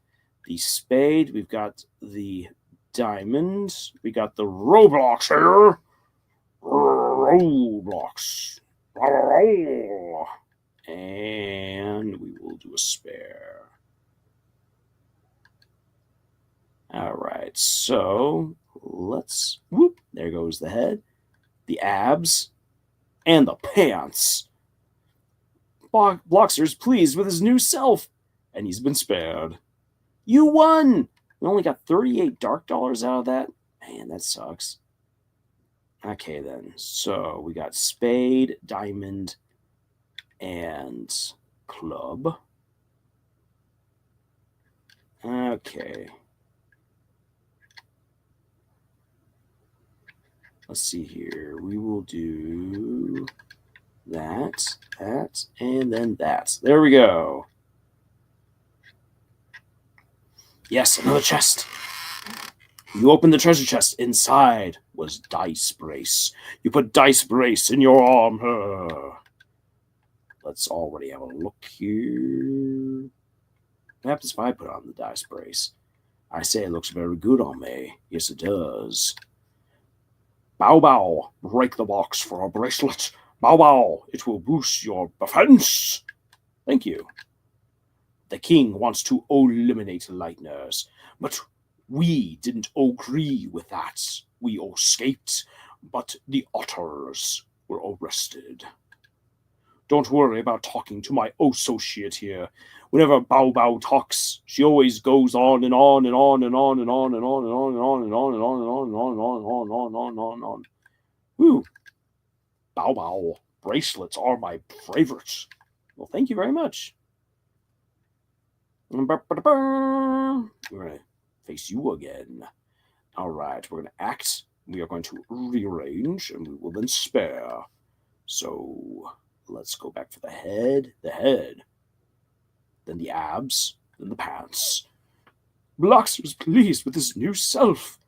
S1: the spade, we've got the diamond, we got the Roblox here. Roblox. And we will do a spare. All right, so let's, whoop, there goes the head, the abs, and the pants. Bloxer's pleased with his new self, and he's been spared. You won! We only got 38 dark dollars out of that? Man, that sucks. Okay, then. So we got spade, diamond, and club. Okay. Let's see here. We will do that, and then that. There we go. Yes, another chest. You open the treasure chest. Inside was dice brace. You put dice brace in your arm. Let's already have a look here. What happens if I put on the dice brace? I say it looks very good on me. Yes, it does. Bow bow. Break the box for a bracelet. Bow bow. It will boost your defense. Thank you. The king wants to eliminate Lightners, but we didn't agree with that. We escaped, but the otters were arrested. Don't worry about talking to my associate here. Whenever Bow Bow talks, she always goes on and on and on and on and on and on and on and on and on and on and on and on and on and on and on and on and on. Woo! Bow Bow bracelets are my favorite. Well, thank you very much. We're going to face you again. All right, we're going to act. We are going to rearrange, and we will then spare. So let's go back for the head, then the abs, then the pants. Blox was pleased with his new self.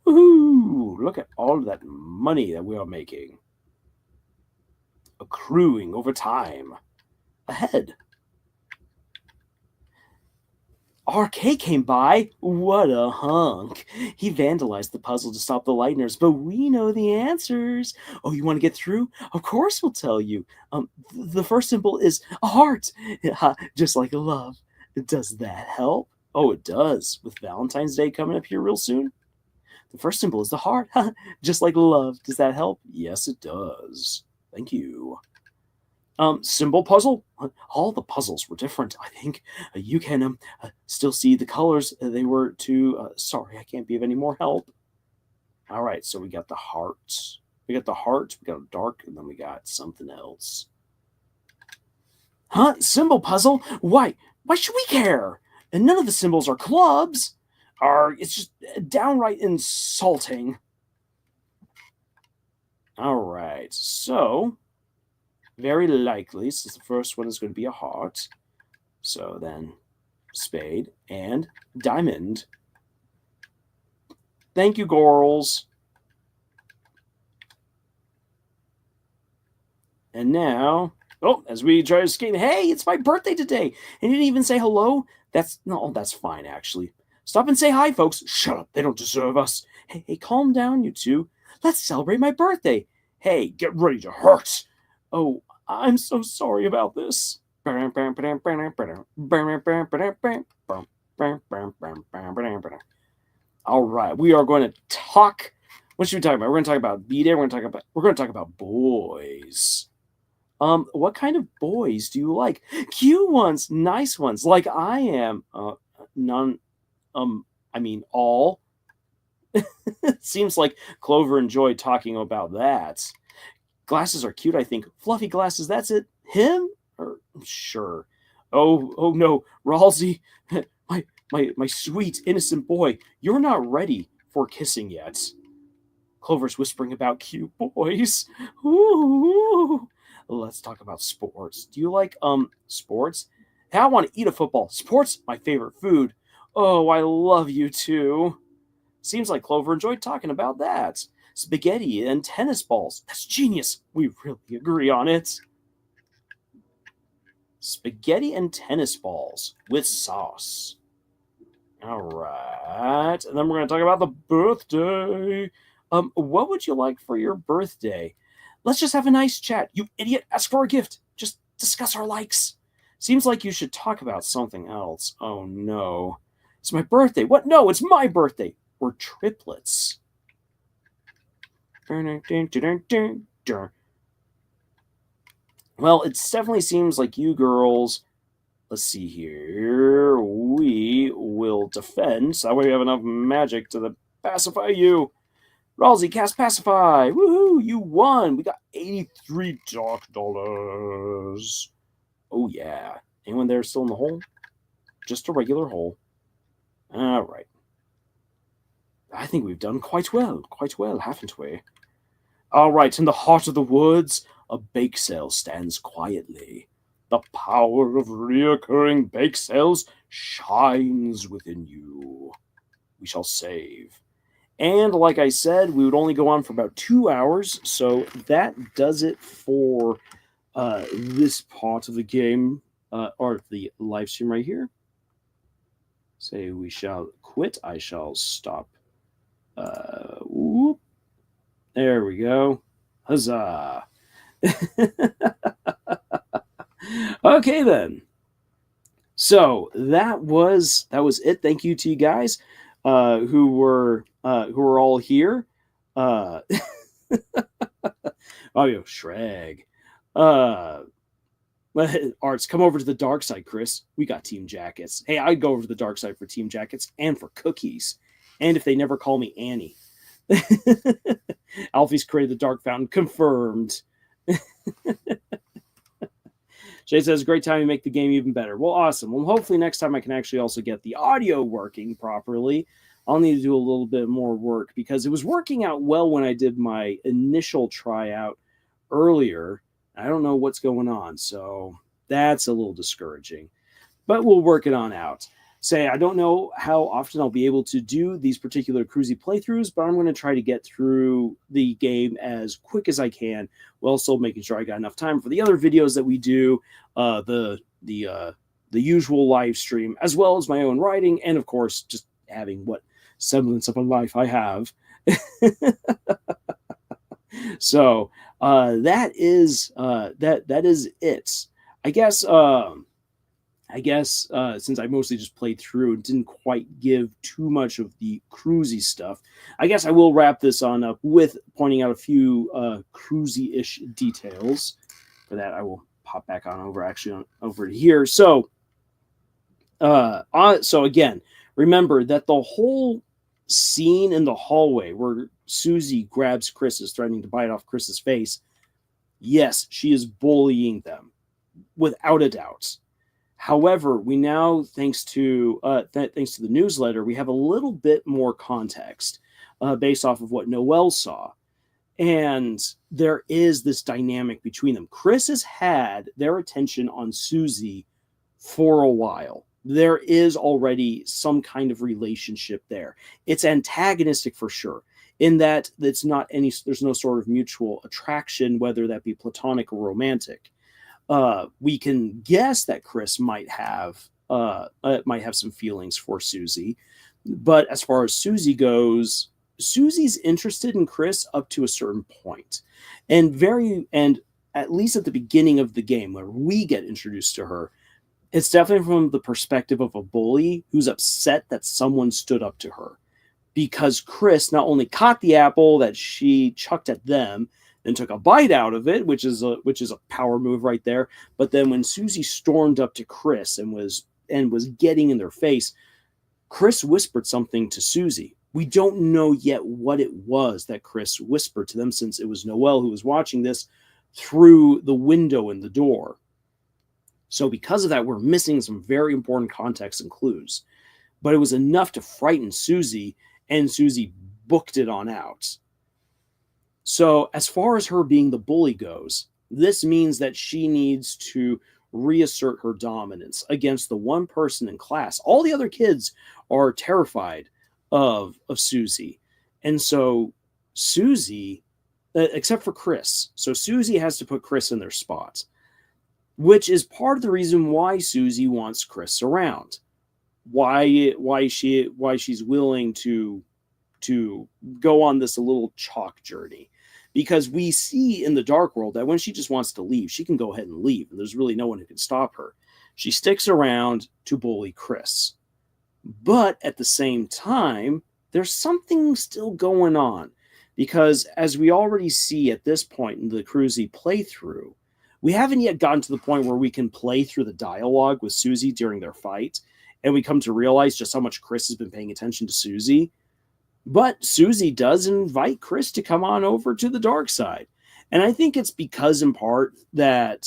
S1: Woohoo! Look at all of that money that we are making. Accruing over time. Ahead. RK came by. What a hunk. He vandalized the puzzle to stop the Lightners, but we know the answers. Oh, you want to get through? Of course we'll tell you. The first symbol is a heart. Just like a love. Does that help? Oh, it does. With Valentine's Day coming up here real soon. The first symbol is the heart. Just like love. Does that help? Yes, it does. Thank you. Symbol puzzle? All the puzzles were different, I think. You can still see the colors they were to... sorry, I can't be of any more help. All right, so we got the heart. We got a dark, and then we got something else. Huh? Symbol puzzle? Why should we care? And none of the symbols are clubs. It's just downright insulting. All right, so... very likely, since the first one is going to be a heart. So then, spade and diamond. Thank you, girls. And now, as we try to escape, hey, it's my birthday today. And you didn't even say hello? That's fine, actually. Stop and say hi, folks. Shut up, they don't deserve us. Hey, calm down, you two. Let's celebrate my birthday. Hey, get ready to hurt. Oh, I'm so sorry about this. All right, we are going to talk. What should we talk about? We're going to talk about B-Day. We're going to talk about boys. What kind of boys do you like? Cute ones, nice ones, like I am. None. I mean all. It seems like Clover enjoyed talking about that. Glasses are cute, I think. Fluffy glasses, that's it. Him? Sure. Oh no, Ralsei, my sweet, innocent boy, you're not ready for kissing yet. Clover's whispering about cute boys. Ooh. Let's talk about sports. Do you like sports? Hey, I want to eat a football. Sports, my favorite food. Oh, I love you too. Seems like Clover enjoyed talking about that. Spaghetti and tennis balls. That's genius. We really agree on it. Spaghetti and tennis balls with sauce. All right. And then we're going to talk about the birthday. What would you like for your birthday? Let's just have a nice chat. You idiot. Ask for a gift. Just discuss our likes. Seems like you should talk about something else. Oh, no. It's my birthday. What? No, it's my birthday. We're triplets. Well, it definitely seems like you girls. Let's see here. We will defend. So that way we have enough magic to pacify you. Ralsei, cast Pacify. Woohoo! You won. We got $83 dark dollars. Oh, yeah. Anyone there still in the hole? Just a regular hole. All right. I think we've done quite well, haven't we? All right, in the heart of the woods, a bake sale stands quietly. The power of reoccurring bake sales shines within you. We shall save. And like I said, we would only go on for about 2 hours, so that does it for this part of the game, or the live stream right here. Say we shall quit. I shall stop. Whoop. There we go. Huzzah. Okay then. So that was it. Thank you to you guys who were all here. Oh, yo, Shreg. Arts, come over to the dark side, Kris. We got team jackets. Hey, I'd go over to the dark side for team jackets and for cookies. And if they never call me Annie. Alfie's created the dark fountain. Confirmed. Jay says, great time to make the game even better. Well, awesome. Well, hopefully next time I can actually also get the audio working properly. I'll need to do a little bit more work because it was working out well when I did my initial tryout earlier. I don't know what's going on, so that's a little discouraging. But we'll work it on out. Say, I don't know how often I'll be able to do these particular Krusie playthroughs, but I'm going to try to get through the game as quick as I can, while still making sure I got enough time for the other videos that we do, the usual live stream, as well as my own writing, and of course, just having what semblance of a life I have. So that is it. I guess since I mostly just played through and didn't quite give too much of the Krusie stuff, I guess I will wrap this on up with pointing out a few Krusie-ish details. For that, I will pop back on over to here. So, so again, remember that the whole scene in the hallway where Susie grabs Kris, is threatening to bite off Kris's face. Yes, she is bullying them, without a doubt. However, we now, thanks to the newsletter, we have a little bit more context based off of what Noelle saw. And there is this dynamic between them. Kris has had their attention on Susie for a while. There is already some kind of relationship there. It's antagonistic for sure, in that there's no sort of mutual attraction, whether that be platonic or romantic. We can guess that Kris might have some feelings for Susie, but as far as Susie goes, Susie's interested in Kris up to a certain point, and at least at the beginning of the game where we get introduced to her, it's definitely from the perspective of a bully who's upset that someone stood up to her, because Kris not only caught the apple that she chucked at them and took a bite out of it, which is a power move right there. But then when Susie stormed up to Kris and was getting in their face, Kris whispered something to Susie. We don't know yet what it was that Kris whispered to them, since it was Noelle who was watching this through the window in the door. So because of that, we're missing some very important context and clues. But it was enough to frighten Susie, and Susie booked it on out. So as far as her being the bully goes, This means that she needs to reassert her dominance against the one person in class. All the other kids are terrified of Susie. And so Susie, except for Kris, so Susie has to put Kris in their spot, which is part of the reason why Susie wants Kris around. Why she's willing to go on this a little chalk journey, because we see in the dark world that when she just wants to leave, she can go ahead and leave, and there's really no one who can stop her. She sticks around to bully Kris, but at the same time, there's something still going on, because as we already see at this point in the Krusie playthrough, we haven't yet gotten to the point where we can play through the dialogue with Susie during their fight, and we come to realize just how much Kris has been paying attention to Susie. But Susie does invite Kris to come on over to the dark side. And I think it's because, in part, that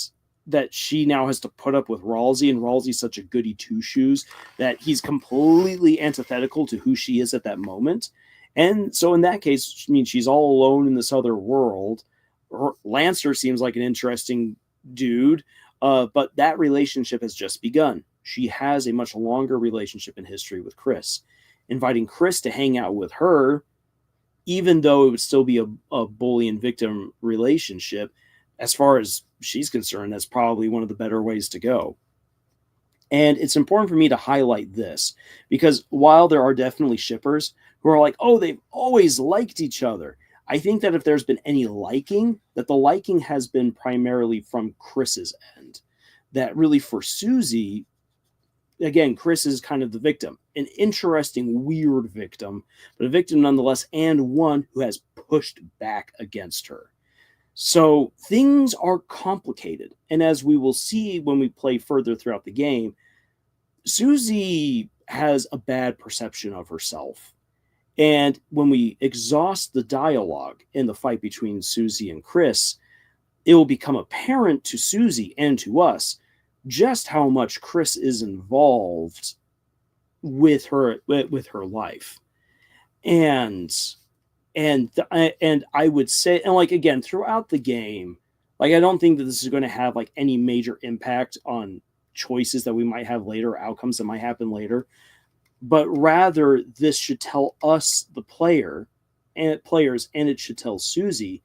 S1: she now has to put up with Ralsei, and Ralsei's such a goody two-shoes that he's completely antithetical to who she is at that moment. And so in that case, I mean, she's all alone in this other world. Lancer seems like an interesting dude, but that relationship has just begun. She has a much longer relationship in history with Kris. Inviting Kris to hang out with her, even though it would still be a bully and victim relationship, as far as she's concerned, that's probably one of the better ways to go. And it's important for me to highlight this, because while there are definitely shippers who are like, oh, they've always liked each other, I think that if there's been any liking, that the liking has been primarily from Kris's end. That really for Susie, again, Kris is kind of the victim, an interesting, weird victim, but a victim nonetheless, and one who has pushed back against her. So things are complicated. And as we will see when we play further throughout the game, Susie has a bad perception of herself. And when we exhaust the dialogue in the fight between Susie and Kris, it will become apparent to Susie and to us just how much Kris is involved with her life. And I would say, and like, again, throughout the game, like, I don't think that this is going to have like any major impact on choices that we might have later, outcomes that might happen later, but rather this should tell us, the players, and it should tell Susie,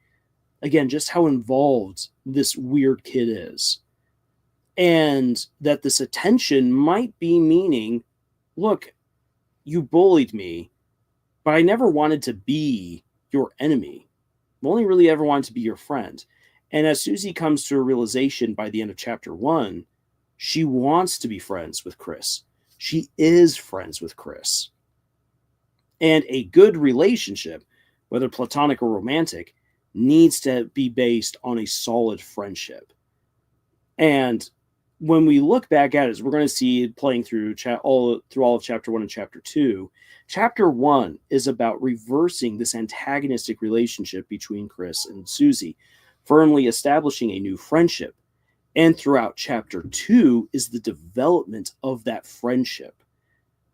S1: again, just how involved this weird kid is. And that this attention might be meaning, look, you bullied me, but I never wanted to be your enemy. I only really ever wanted to be your friend. And as Susie comes to a realization by the end of chapter 1, she wants to be friends with Kris. She is friends with Kris. And a good relationship, whether platonic or romantic, needs to be based on a solid friendship. And when we look back at it, as we're going to see playing through all of chapter 1 and chapter 2, chapter 1 is about reversing this antagonistic relationship between Kris and Susie, firmly establishing a new friendship. And throughout chapter 2 is the development of that friendship,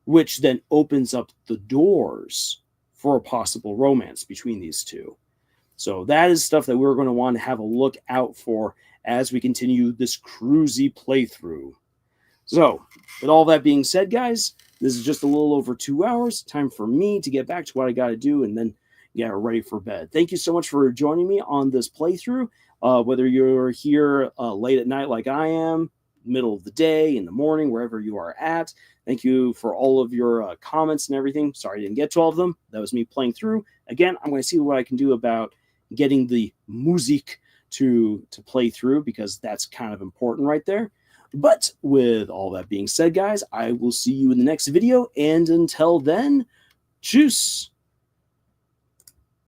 S1: which then opens up the doors for a possible romance between these two. So that is stuff that we're going to want to have a look out for as we continue this Krusie playthrough. So, with all that being said, guys, this is just a little over 2 hours. Time for me to get back to what I got to do and then get ready for bed. Thank you so much for joining me on this playthrough. Whether you're here late at night like I am, middle of the day, in the morning, wherever you are at. Thank you for all of your comments and everything. Sorry I didn't get to all of them. That was me playing through. Again, I'm going to see what I can do about getting the music to play through, because that's kind of important right there. But with all that being said, guys, I will see you in the next video. And until then, tschüss.